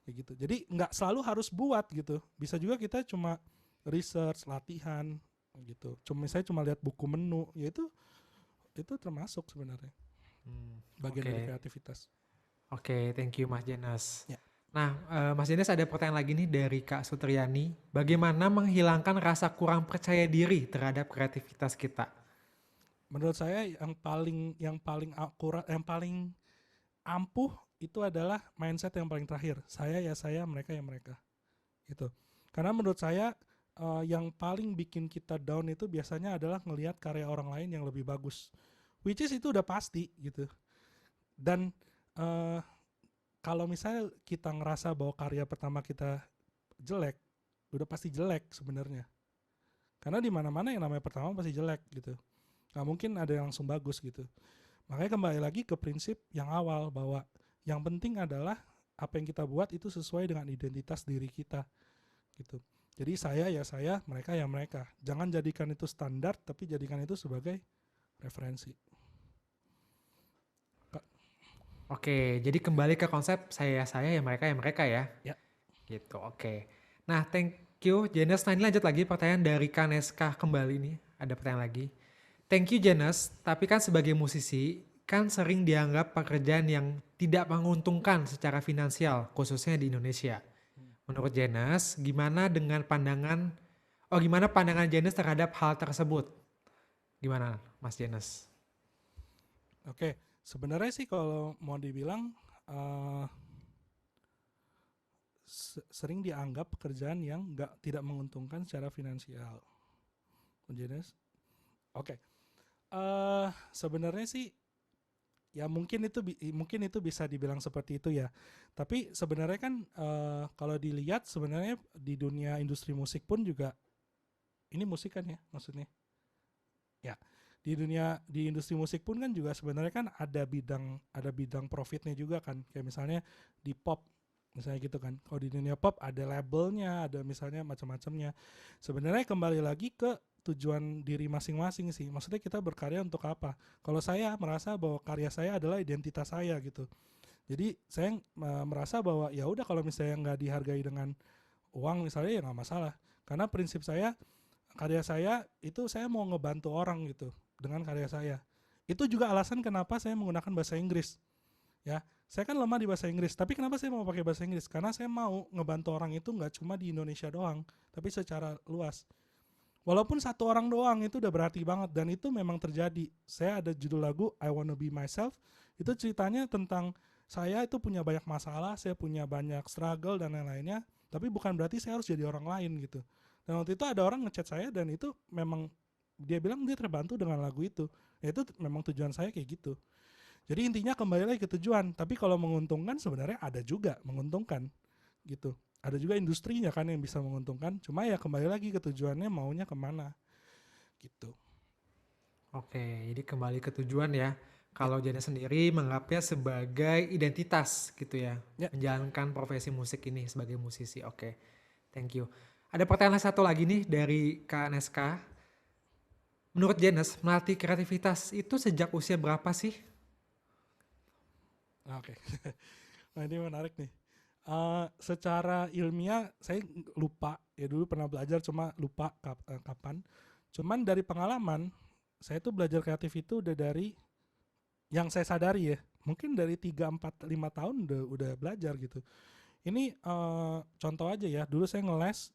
kayak gitu. Jadi nggak selalu harus buat gitu, bisa juga kita cuma research, latihan gitu. Misalnya cuma lihat buku menu, ya itu termasuk sebenarnya bagian dari Oke. kreativitas. Oke, thank you Mas Jenas. Ya, Nah, Mas Jenas ada pertanyaan lagi nih dari Kak Sutriani. Bagaimana menghilangkan rasa kurang percaya diri terhadap kreativitas kita? menurut saya yang paling akurat, yang paling ampuh itu adalah mindset yang paling terakhir. Saya ya saya, mereka ya mereka. Gitu. Karena menurut saya yang paling bikin kita down itu biasanya adalah ngelihat karya orang lain yang lebih bagus. Which is itu udah pasti gitu. Dan uh, kalau misalnya kita ngerasa bahwa karya pertama kita jelek, udah pasti jelek sebenarnya. Karena di mana-mana yang namanya pertama pasti jelek gitu. Nggak mungkin ada yang langsung bagus gitu. Makanya kembali lagi ke prinsip yang awal bahwa yang penting adalah apa yang kita buat itu sesuai dengan identitas diri kita gitu. Jadi saya ya saya, mereka ya mereka. Jangan jadikan itu standar, tapi jadikan itu sebagai referensi. Oke, jadi kembali ke konsep saya ya mereka ya. Ya, Gitu, oke. Nah, thank you Jenas. Nah, ini lanjut lagi pertanyaan dari Kaneska kembali nih. Ada pertanyaan lagi. Thank you Jenas, tapi kan sebagai musisi kan sering dianggap pekerjaan yang tidak menguntungkan secara finansial, khususnya di Indonesia. Menurut Jenas, gimana pandangan Jenas terhadap hal tersebut? Gimana Mas Jenas? oke. Sebenarnya sih kalau mau dibilang sering dianggap pekerjaan yang tidak menguntungkan secara finansial. Jenis, oke. Sebenarnya sih ya mungkin itu bisa dibilang seperti itu ya. Tapi sebenarnya kan kalau dilihat sebenarnya di dunia industri musik pun juga ini musik kan ya maksudnya. Ya, di industri musik pun kan juga sebenarnya kan ada bidang profitnya juga kan. Kayak misalnya di pop misalnya gitu kan. Kalau di dunia pop ada labelnya, ada misalnya macam-macamnya. Sebenarnya kembali lagi ke tujuan diri masing-masing sih. Maksudnya kita berkarya untuk apa? Kalau saya merasa bahwa karya saya adalah identitas saya gitu. Jadi saya merasa bahwa ya udah kalau misalnya nggak dihargai dengan uang misalnya ya nggak masalah. Karena prinsip saya karya saya itu saya mau ngebantu orang gitu dengan karya saya. Itu juga alasan kenapa saya menggunakan bahasa Inggris. Ya, saya kan lemah di bahasa Inggris, tapi kenapa saya mau pakai bahasa Inggris? Karena saya mau ngebantu orang itu nggak cuma di Indonesia doang, tapi secara luas. Walaupun satu orang doang itu udah berarti banget dan itu memang terjadi. Saya ada judul lagu I Wanna Be Myself. Itu ceritanya tentang saya itu punya banyak masalah, saya punya banyak struggle dan lain-lainnya, tapi bukan berarti saya harus jadi orang lain gitu. Dan waktu itu ada orang ngechat saya dan itu memang dia bilang dia terbantu dengan lagu itu. Ya itu memang tujuan saya kayak gitu. Jadi intinya kembali lagi ke tujuan. Tapi kalau menguntungkan sebenarnya ada juga menguntungkan gitu. Ada juga industrinya kan yang bisa menguntungkan. Cuma ya kembali lagi ke tujuannya maunya kemana gitu. Oke, jadi kembali ke tujuan ya. Ya, Kalau Jana sendiri menganggapnya sebagai identitas gitu ya, ya. menjalankan profesi musik ini sebagai musisi. Oke, thank you. Ada pertanyaan satu lagi nih dari Kak Neska. Menurut Janes, melatih kreativitas itu sejak usia berapa sih? Oke. Nah ini menarik nih. Secara ilmiah saya lupa ya dulu pernah belajar cuma lupa kapan. Cuman dari pengalaman saya tuh belajar kreatif itu udah dari yang saya sadari ya. Mungkin dari 3 4 5 tahun udah belajar gitu. Ini contoh aja ya. Dulu saya ngeles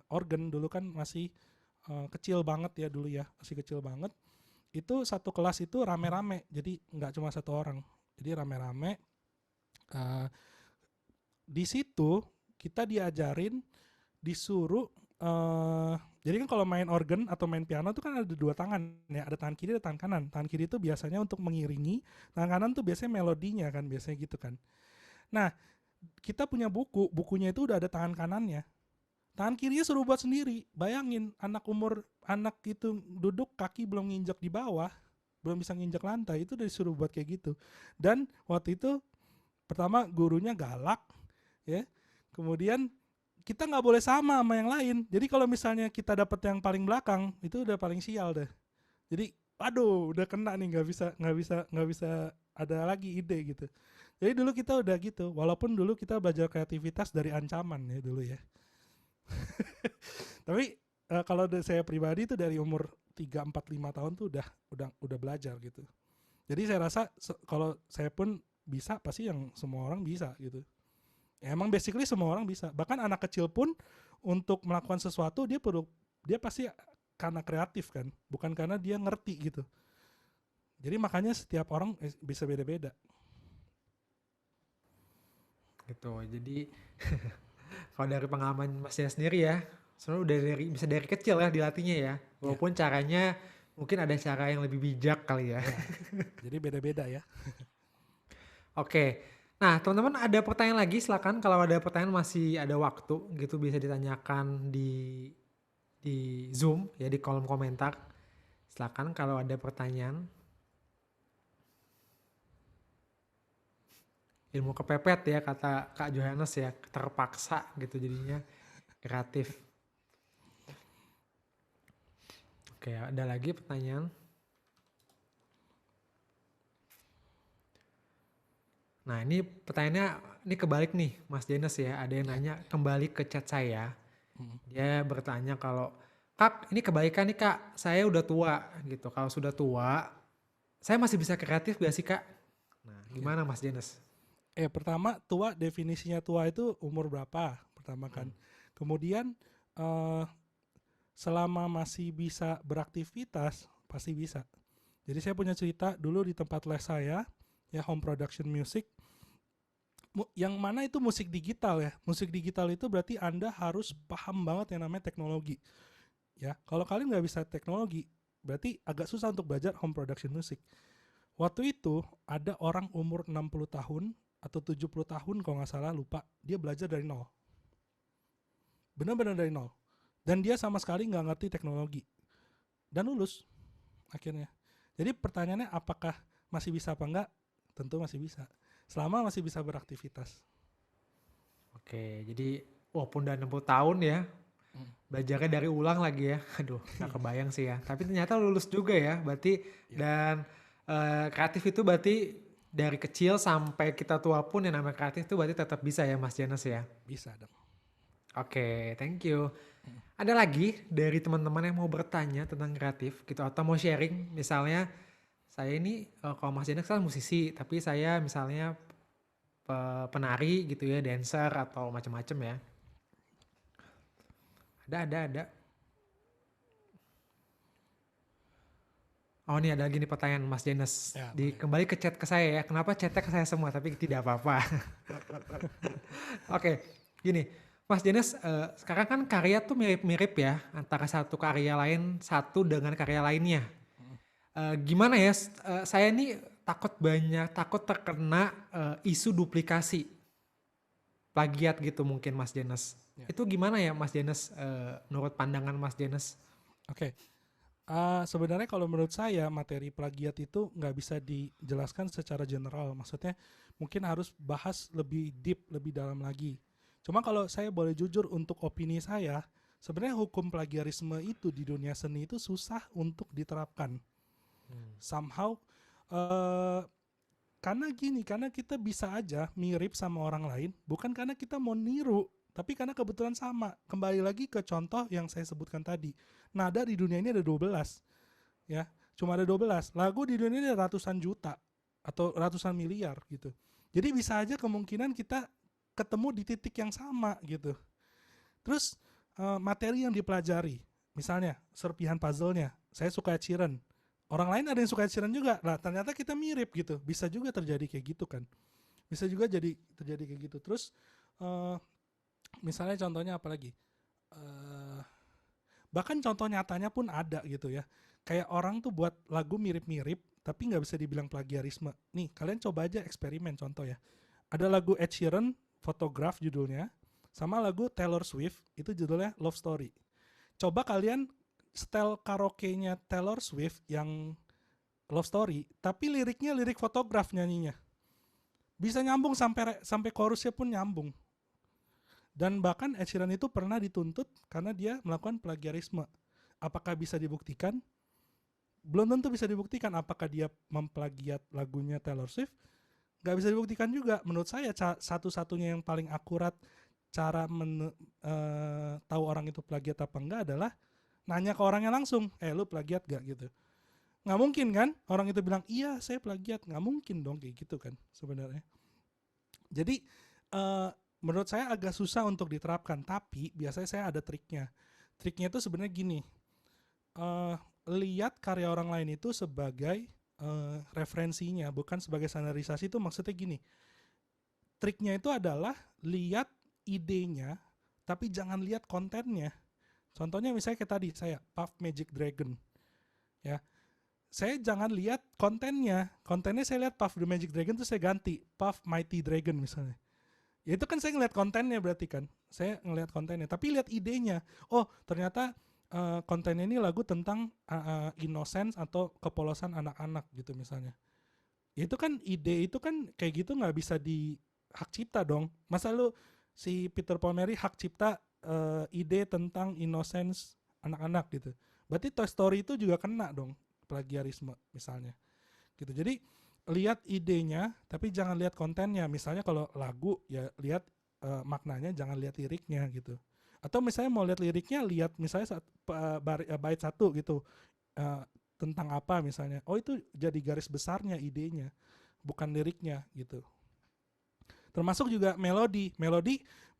organ dulu kan masih kecil banget ya dulu ya, masih kecil banget. Itu satu kelas itu rame-rame. Jadi nggak cuma satu orang. Jadi rame-rame. Uh, di situ kita diajarin disuruh jadi kan kalau main organ atau main piano itu kan ada dua tangan ya, ada tangan kiri ada tangan kanan. Tangan kiri itu biasanya untuk mengiringi, tangan kanan tuh biasanya melodinya kan, biasanya gitu kan. Nah, kita punya bukunya itu udah ada tangan kanannya. Tangan kirinya suruh buat sendiri. Bayangin anak itu duduk kaki belum nginjak di bawah, belum bisa nginjak lantai, itu udah disuruh buat kayak gitu. Dan waktu itu pertama gurunya galak ya. Kemudian kita nggak boleh sama yang lain. Jadi kalau misalnya kita dapat yang paling belakang, itu udah paling sial deh. Jadi, aduh, udah kena nih, nggak bisa ada lagi ide gitu. Jadi dulu kita udah gitu. Walaupun dulu kita belajar kreativitas dari ancaman ya dulu ya. Tapi kalau saya pribadi tuh dari umur 3 4 5 tahun tuh udah belajar gitu. Jadi saya rasa kalau saya pun bisa pasti yang semua orang bisa gitu. Ya, emang basically semua orang bisa. Bahkan anak kecil pun untuk melakukan sesuatu dia pasti karena kreatif kan, bukan karena dia ngerti gitu. Jadi makanya setiap orang bisa beda-beda. Gitu. Jadi kalau dari pengalaman Masnya sendiri ya, sebenarnya udah bisa dari kecil ya dilatihnya ya. Walaupun caranya mungkin ada cara yang lebih bijak kali ya. Ya. Jadi beda-beda ya. Oke. Nah, teman-teman ada pertanyaan lagi, silakan kalau ada pertanyaan masih ada waktu gitu bisa ditanyakan di Zoom ya di kolom komentar. Silakan kalau ada pertanyaan. Ilmu kepepet ya kata Kak Johannes ya, terpaksa gitu jadinya kreatif. Oke, ada lagi pertanyaan. Nah ini pertanyaannya, ini kebalik nih Mas Janes ya, ada yang nanya kembali ke chat saya. Dia bertanya kalau, Kak ini kebalikan nih Kak, saya udah tua gitu. Kalau sudah tua, saya masih bisa kreatif gak sih Kak? Nah gimana Mas Janes? Pertama tua, definisinya tua itu umur berapa? Pertama kan. Kemudian selama masih bisa beraktivitas pasti bisa. Jadi saya punya cerita dulu di tempat les saya ya, home production music. yang mana itu musik digital ya. Musik digital itu berarti Anda harus paham banget yang namanya teknologi. Ya, kalau kalian nggak bisa teknologi, berarti agak susah untuk belajar home production music. Waktu itu ada orang umur 60 tahun atau 70 tahun kalau nggak salah, lupa, dia belajar dari nol. Benar-benar dari nol. Dan dia sama sekali nggak ngerti teknologi. Dan lulus akhirnya. Jadi pertanyaannya apakah masih bisa apa enggak? Tentu masih bisa. Selama masih bisa beraktivitas. Oke, jadi walaupun udah 60 tahun ya, belajarnya dari ulang lagi ya. Aduh, nggak kebayang sih ya. Tapi ternyata lulus juga ya, berarti. Ya. Dan kreatif itu berarti dari kecil sampai kita tua pun yang namanya kreatif itu berarti tetap bisa ya Mas Janes ya. Bisa dong. Oke, thank you. Ada lagi dari teman-teman yang mau bertanya tentang kreatif gitu atau mau sharing, misalnya saya ini kalau Mas Janes kan musisi, tapi saya misalnya penari gitu ya, dancer atau macam-macam ya. Ada. Oh ini ada lagi nih pertanyaan Mas Janes. Ya, Kembali ke chat ke saya ya. Kenapa chatnya ke saya semua tapi tidak apa-apa. Oke, gini. Mas Janes, sekarang kan karya tuh mirip-mirip ya antara satu karya lain satu dengan karya lainnya. Gimana ya? Saya ini takut terkena isu duplikasi, plagiat gitu mungkin Mas Janes. Ya. Itu gimana ya Mas Janes? Menurut pandangan Mas Janes? Oke. Sebenarnya kalau menurut saya materi plagiat itu nggak bisa dijelaskan secara general. Maksudnya mungkin harus bahas lebih deep, lebih dalam lagi. Cuma kalau saya boleh jujur untuk opini saya, sebenarnya hukum plagiarisme itu di dunia seni itu susah untuk diterapkan. Somehow karena kita bisa aja mirip sama orang lain, bukan karena kita mau niru, tapi karena kebetulan sama. Kembali lagi ke contoh yang saya sebutkan tadi. Nada di dunia ini ada 12. Ya, cuma ada 12. Lagu di dunia ini ada ratusan juta atau ratusan miliar gitu. Jadi bisa aja kemungkinan kita ketemu di titik yang sama gitu. Terus materi yang dipelajari, misalnya serpihan puzzle-nya, saya suka Ed Sheeran. Orang lain ada yang suka Ed Sheeran juga. Lah ternyata kita mirip gitu. Bisa juga terjadi kayak gitu kan. Bisa juga terjadi kayak gitu. Terus misalnya contohnya apa lagi? Bahkan contoh nyatanya pun ada gitu ya. Kayak orang tuh buat lagu mirip-mirip, tapi nggak bisa dibilang plagiarisme. Nih, kalian coba aja eksperimen contoh ya. Ada lagu Ed Sheeran, Photograph judulnya, sama lagu Taylor Swift, itu judulnya Love Story. Coba kalian style karaoke-nya Taylor Swift yang Love Story, tapi liriknya lirik Photograph nyanyinya. Bisa nyambung sampai chorusnya pun nyambung. Dan bahkan Ed Sheeran itu pernah dituntut karena dia melakukan plagiarisme. Apakah bisa dibuktikan? Belum tentu bisa dibuktikan. Apakah dia memplagiat lagunya Taylor Swift? Gak bisa dibuktikan juga. Menurut saya satu-satunya yang paling akurat cara tahu orang itu plagiat apa enggak adalah nanya ke orangnya langsung. Lu plagiat gak gitu? Nggak mungkin kan orang itu bilang iya saya plagiat. Nggak mungkin dong kayak gitu kan sebenarnya. Jadi menurut saya agak susah untuk diterapkan, tapi biasanya saya ada triknya. Triknya itu sebenarnya gini, lihat karya orang lain itu sebagai referensinya, bukan sebagai standarisasi. Itu maksudnya gini, triknya itu adalah lihat idenya, tapi jangan lihat kontennya. Contohnya misalnya kayak tadi, saya Puff Magic Dragon. Ya, saya jangan lihat kontennya saya lihat Puff the Magic Dragon, terus saya ganti Puff Mighty Dragon misalnya. Ya itu kan saya ngeliat kontennya berarti kan. Saya ngeliat kontennya. Tapi lihat idenya. Oh ternyata kontennya ini lagu tentang innocence atau kepolosan anak-anak gitu misalnya. Ya itu kan ide itu kan kayak gitu gak bisa di hak cipta dong. Masa lu si Peter Paul Mary hak cipta ide tentang innocence anak-anak gitu. Berarti Toy Story itu juga kena dong plagiarisme misalnya. Gitu. Jadi lihat idenya tapi jangan lihat kontennya. Misalnya kalau lagu ya lihat maknanya, jangan lihat liriknya gitu. Atau misalnya mau lihat liriknya, lihat misalnya bait satu gitu tentang apa misalnya. Oh itu jadi garis besarnya idenya, bukan liriknya gitu. Termasuk juga melodi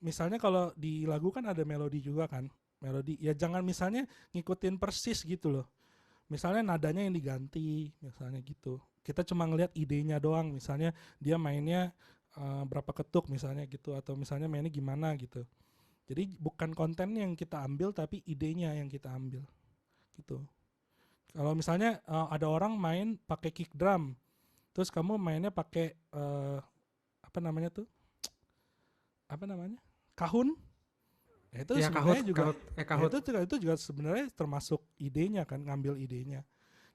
misalnya kalau di lagu kan ada melodi juga kan. Melodi ya jangan misalnya ngikutin persis gitu loh. Misalnya nadanya yang diganti misalnya gitu. Kita cuma ngelihat idenya doang, misalnya dia mainnya berapa ketuk misalnya gitu, atau misalnya mainnya gimana gitu. Jadi bukan konten yang kita ambil tapi idenya yang kita ambil gitu. Kalau misalnya ada orang main pakai kick drum, terus kamu mainnya pakai apa namanya tuh? Apa namanya? Kahun. Ya itu Ya kahut, sebenarnya juga kahut, ya kahut. itu juga sebenarnya termasuk idenya kan, ngambil idenya.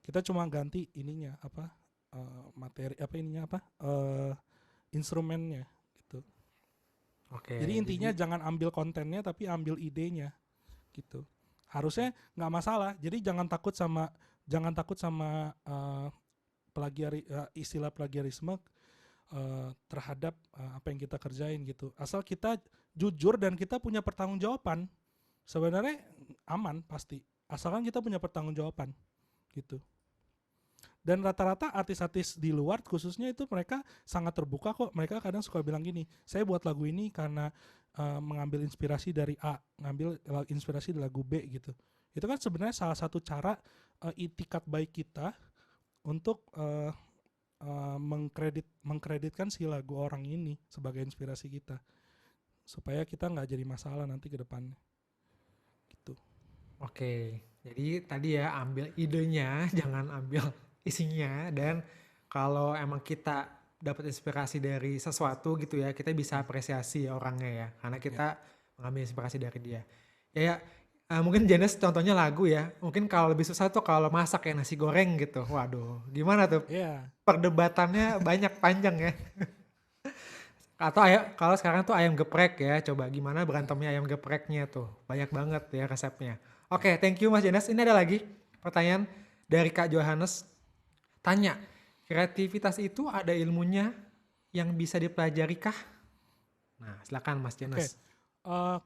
Kita cuma ganti ininya apa? Materi apa ininya apa? Instrumennya gitu. Jadi Oke, intinya jadi jangan ambil kontennya tapi ambil idenya gitu. Harusnya nggak masalah. Jadi jangan takut sama istilah plagiarisme terhadap apa yang kita kerjain gitu. Asal kita jujur dan kita punya pertanggungjawaban, sebenarnya aman pasti. Asalkan kita punya pertanggungjawaban gitu. Dan rata-rata artis-artis di luar khususnya itu mereka sangat terbuka kok. Mereka kadang suka bilang gini, saya buat lagu ini karena mengambil inspirasi dari A, ngambil inspirasi dari lagu B gitu. Itu kan sebenarnya salah satu cara itikat baik kita untuk mengkreditkan si lagu orang ini sebagai inspirasi kita, supaya kita nggak jadi masalah nanti ke depannya gitu. oke. Jadi tadi ya ambil idenya, jangan ambil isinya. Dan kalau emang kita dapat inspirasi dari sesuatu gitu ya, kita bisa Hmm. apresiasi orangnya ya, karena Ya. kita mengambil inspirasi dari dia. Ya, mungkin jenis contohnya lagu ya. Mungkin kalau lebih susah tuh kalau masak ya nasi goreng gitu. Waduh, gimana tuh? Ya. Perdebatannya banyak panjang ya. Atau kalau sekarang tuh ayam geprek ya, coba gimana berantemnya ayam gepreknya tuh. Banyak banget ya resepnya. Ya. Oke, thank you Mas Jenas. Ini ada lagi pertanyaan dari Kak Johannes. Tanya, kreativitas itu ada ilmunya yang bisa dipelajari kah? Nah, silakan Mas Oke. Jenas.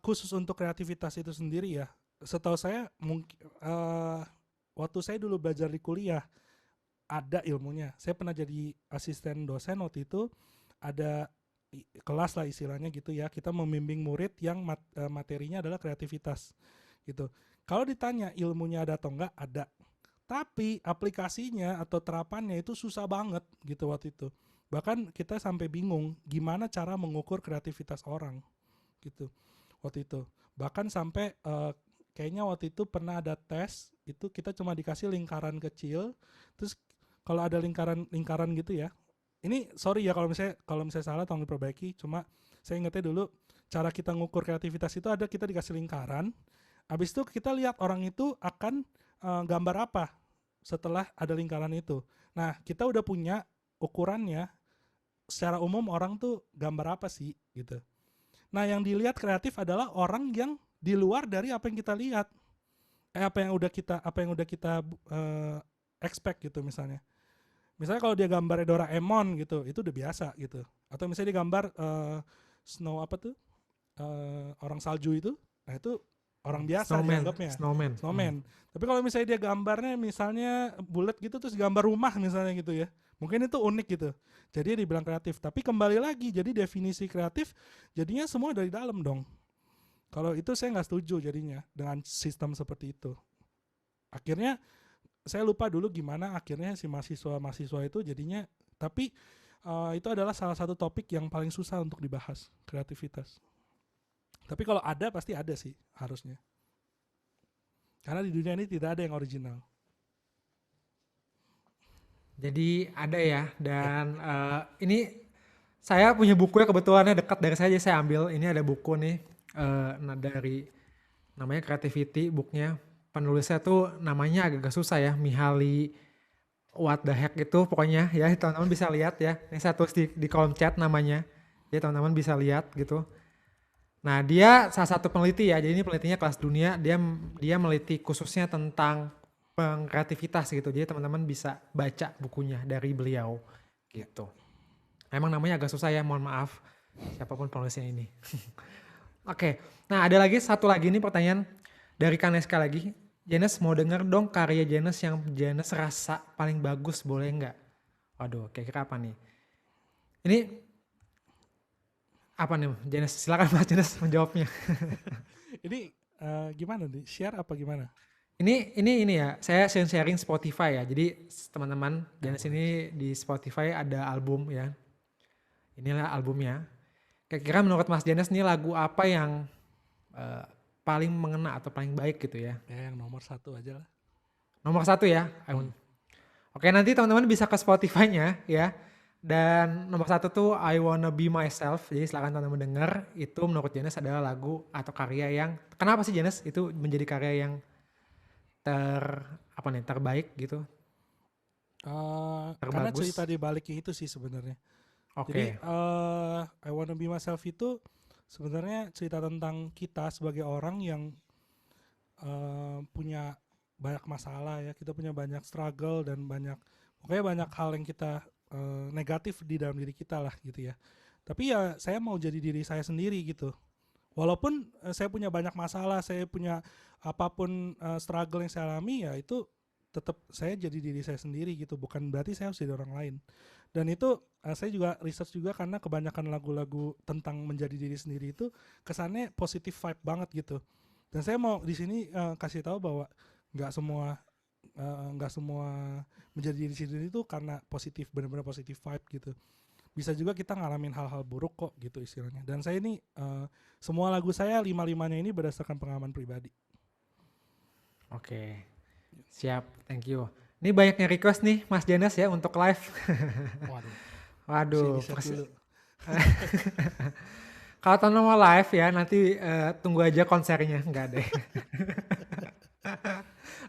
Khusus untuk kreativitas itu sendiri ya, setahu saya mungkin waktu saya dulu belajar di kuliah ada ilmunya. Saya pernah jadi asisten dosen waktu itu, ada kelas lah istilahnya gitu ya. Kita membimbing murid yang materinya adalah kreativitas gitu. Kalau ditanya ilmunya ada atau enggak, ada. Tapi aplikasinya atau terapannya itu susah banget gitu waktu itu. Bahkan kita sampai bingung gimana cara mengukur kreativitas orang gitu waktu itu. Bahkan sampai kayaknya waktu itu pernah ada tes, itu kita cuma dikasih lingkaran kecil, terus kalau ada lingkaran gitu ya. Ini sorry ya kalau misalnya salah tolong diperbaiki, cuma saya ingatnya dulu cara kita ngukur kreativitas itu ada, kita dikasih lingkaran, habis itu kita lihat orang itu akan gambar apa setelah ada lingkaran itu. Nah, kita udah punya ukurannya secara umum orang tuh gambar apa sih gitu. Nah, yang dilihat kreatif adalah orang yang di luar dari apa yang kita lihat. Apa yang udah kita expect gitu misalnya. Misalnya kalau dia gambarnya Doraemon gitu, itu udah biasa gitu. Atau misalnya dia gambar snow apa tuh? Orang salju itu. Nah, itu orang biasa Snowman, dianggapnya. snowman. Snowman. Tapi kalau misalnya dia gambarnya misalnya bulat gitu terus gambar rumah misalnya gitu ya. Mungkin itu unik gitu. Jadi dibilang kreatif. Tapi kembali lagi, jadi definisi kreatif jadinya semua dari dalam dong. Kalau itu saya nggak setuju jadinya dengan sistem seperti itu. Akhirnya saya lupa dulu gimana akhirnya si mahasiswa-mahasiswa itu jadinya. Tapi itu adalah salah satu topik yang paling susah untuk dibahas, kreativitas. Tapi kalau ada pasti ada sih harusnya. Karena di dunia ini tidak ada yang original. Jadi ada ya, Ya. dan ini saya punya bukunya kebetulannya dekat dari saya, jadi saya ambil. Ini ada buku nih, dari namanya Creativity booknya. Penulisnya tuh namanya agak susah ya, Mihaly what the heck itu pokoknya ya, teman-teman bisa lihat ya. Ini saya tulis di kolom chat namanya, jadi teman-teman bisa lihat gitu. Nah, dia salah satu peneliti ya, jadi ini penelitinya kelas dunia, dia dia meliti khususnya tentang kreativitas gitu. Jadi teman-teman bisa baca bukunya dari beliau Ya. gitu. Emang namanya agak susah ya, mohon maaf siapapun penulisnya ini. Oke, nah ada lagi satu lagi nih pertanyaan dari Kaneska lagi. Janes mau denger dong karya Janes yang Janes rasa paling bagus, boleh nggak? Waduh, kira-kira apa nih? Ini apa nih, Janes? Silakan Mas Janes menjawabnya. Ini gimana nih? Share apa gimana? Ini ya, saya sharing Spotify ya. Jadi teman-teman, Ya, Janes boleh. ini di Spotify ada album ya. Inilah albumnya. Kira-kira menurut Mas Janes nih lagu apa yang eh, paling mengena atau paling baik gitu ya? Ya yang nomor satu aja lah. Nomor satu ya. Hmm. Oke, nanti teman-teman bisa ke Spotify-nya ya. Dan nomor satu tuh I Wanna Be Myself. Jadi silakan teman-teman denger. Itu menurut Janes adalah lagu atau karya yang, kenapa sih Janes itu menjadi karya yang terbaik gitu, Karena cerita terbagus? di baliknya itu sih sebenarnya. Jadi Oke, I Wanna Be Myself itu sebenarnya cerita tentang kita sebagai orang yang punya banyak masalah ya, kita punya banyak struggle dan pokoknya banyak hal yang kita negatif di dalam diri kita lah gitu ya. Tapi ya saya mau jadi diri saya sendiri gitu. Walaupun saya punya banyak masalah, saya punya apapun struggle yang saya alami, ya itu tetap saya jadi diri saya sendiri gitu. Bukan berarti saya harus jadi orang lain. Dan itu saya juga research juga karena kebanyakan lagu-lagu tentang menjadi diri sendiri itu kesannya positive vibe banget gitu. Dan saya mau di sini kasih tahu bahwa nggak semua nggak semua menjadi diri sendiri itu karena positif, benar-benar positif vibe gitu. Bisa juga kita ngalamin hal-hal buruk kok gitu istilahnya. Dan saya ini semua lagu saya lima-limanya ini berdasarkan pengalaman pribadi. oke. Siap, thank you. Ini banyaknya request nih Mas Janes ya untuk live. Waduh, mesti di Waduh, set dulu. kalau tahun mau live ya nanti tunggu aja konsernya, enggak deh.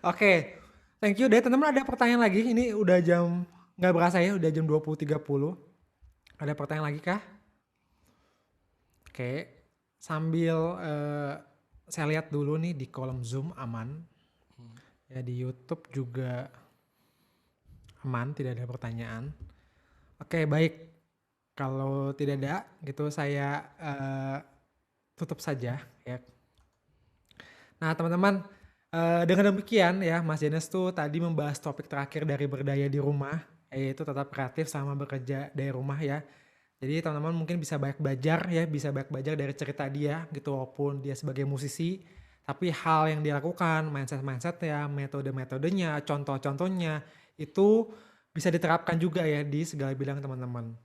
Oke, thank you deh teman-teman. Ada pertanyaan lagi? Ini udah jam, nggak berasa ya, udah jam 20.30. Ada pertanyaan lagi kah? Oke, sambil saya lihat dulu nih di kolom Zoom aman. Ya di YouTube juga aman, tidak ada pertanyaan. Oke, baik. Kalau tidak ada gitu saya tutup saja ya. Nah, teman-teman, dengan demikian ya, Mas Janes tuh tadi membahas topik terakhir dari berdaya di rumah, yaitu tetap kreatif sama bekerja dari rumah ya. Jadi teman-teman mungkin bisa banyak belajar ya, bisa banyak belajar dari cerita dia gitu, walaupun dia sebagai musisi, tapi hal yang dia lakukan, mindset-mindset ya, metode-metodenya, contoh-contohnya, itu bisa diterapkan juga ya di segala bidang teman-teman.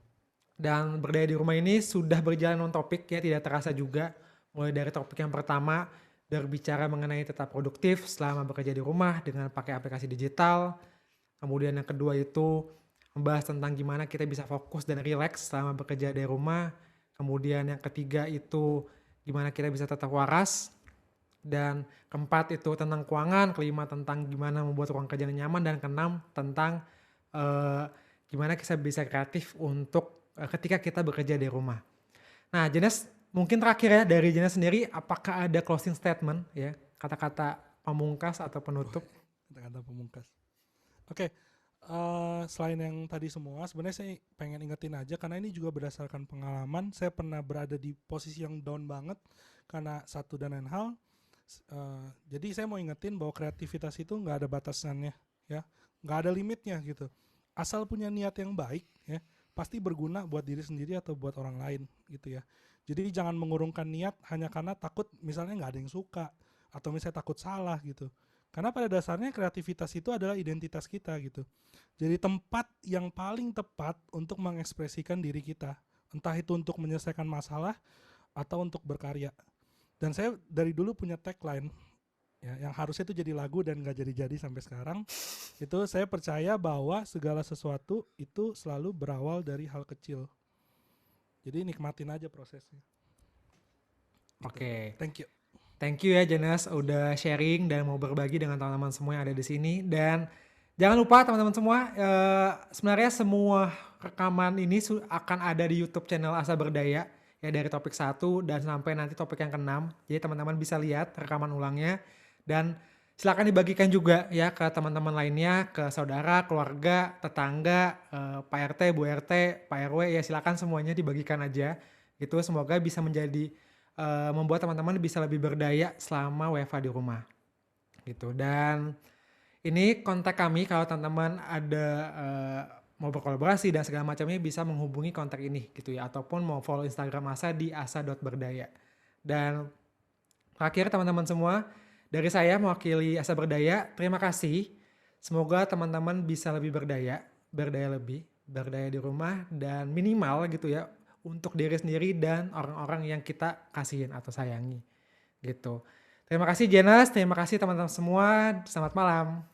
Dan berdaya di rumah ini sudah berjalan on topik ya, tidak terasa juga. Mulai dari topik yang pertama, berbicara mengenai tetap produktif selama bekerja di rumah dengan pakai aplikasi digital. Kemudian yang kedua itu membahas tentang gimana kita bisa fokus dan rileks selama bekerja dari rumah. Kemudian yang ketiga itu gimana kita bisa tetap waras. Dan keempat itu tentang keuangan, kelima tentang gimana membuat ruang kerja yang nyaman, dan keenam tentang eh, gimana kita bisa kreatif untuk ketika kita bekerja di rumah. Nah, Jenes, mungkin terakhir ya dari Jenes sendiri, apakah ada closing statement ya, kata-kata pamungkas atau penutup? Kata-kata pemungkas. Oke, selain yang tadi semua, sebenarnya saya pengen ingetin aja karena ini juga berdasarkan pengalaman. Saya pernah berada di posisi yang down banget karena satu dan lain hal. Jadi saya mau ingetin bahwa kreativitas itu nggak ada batasannya, ya, nggak ada limitnya gitu. Asal punya niat yang baik, ya, pasti berguna buat diri sendiri atau buat orang lain, gitu ya. Jadi jangan mengurungkan niat hanya karena takut misalnya nggak ada yang suka atau misalnya takut salah gitu. Karena pada dasarnya kreativitas itu adalah identitas kita gitu. Jadi tempat yang paling tepat untuk mengekspresikan diri kita. Entah itu untuk menyelesaikan masalah atau untuk berkarya. Dan saya dari dulu punya tagline ya, yang harusnya itu jadi lagu dan gak jadi-jadi sampai sekarang. Itu saya percaya bahwa segala sesuatu itu selalu berawal dari hal kecil. Jadi nikmatin aja prosesnya. Gitu. Oke. Thank you. Thank you ya Jenes udah sharing dan mau berbagi dengan teman-teman semua yang ada di sini. Dan jangan lupa teman-teman semua, sebenarnya semua rekaman ini akan ada di YouTube channel Asa Berdaya ya, dari topik 1 dan sampai nanti topik yang ke-6. Jadi teman-teman bisa lihat rekaman ulangnya dan silakan dibagikan juga ya ke teman-teman lainnya, ke saudara, keluarga, tetangga, Pak RT, Bu RT, Pak RW, ya silakan semuanya dibagikan aja. Itu semoga bisa menjadi membuat teman-teman bisa lebih berdaya selama WFH di rumah gitu. Dan ini kontak kami kalau teman-teman ada mau berkolaborasi dan segala macamnya, bisa menghubungi kontak ini gitu ya, ataupun mau follow Instagram Asa di asa.berdaya. Dan terakhir teman-teman semua, dari saya mewakili Asa Berdaya, terima kasih. Semoga teman-teman bisa lebih berdaya lebih, berdaya di rumah, dan minimal gitu ya, untuk diri sendiri dan orang-orang yang kita kasihin atau sayangi gitu. Terima kasih Jenas, terima kasih teman-teman semua. Selamat malam.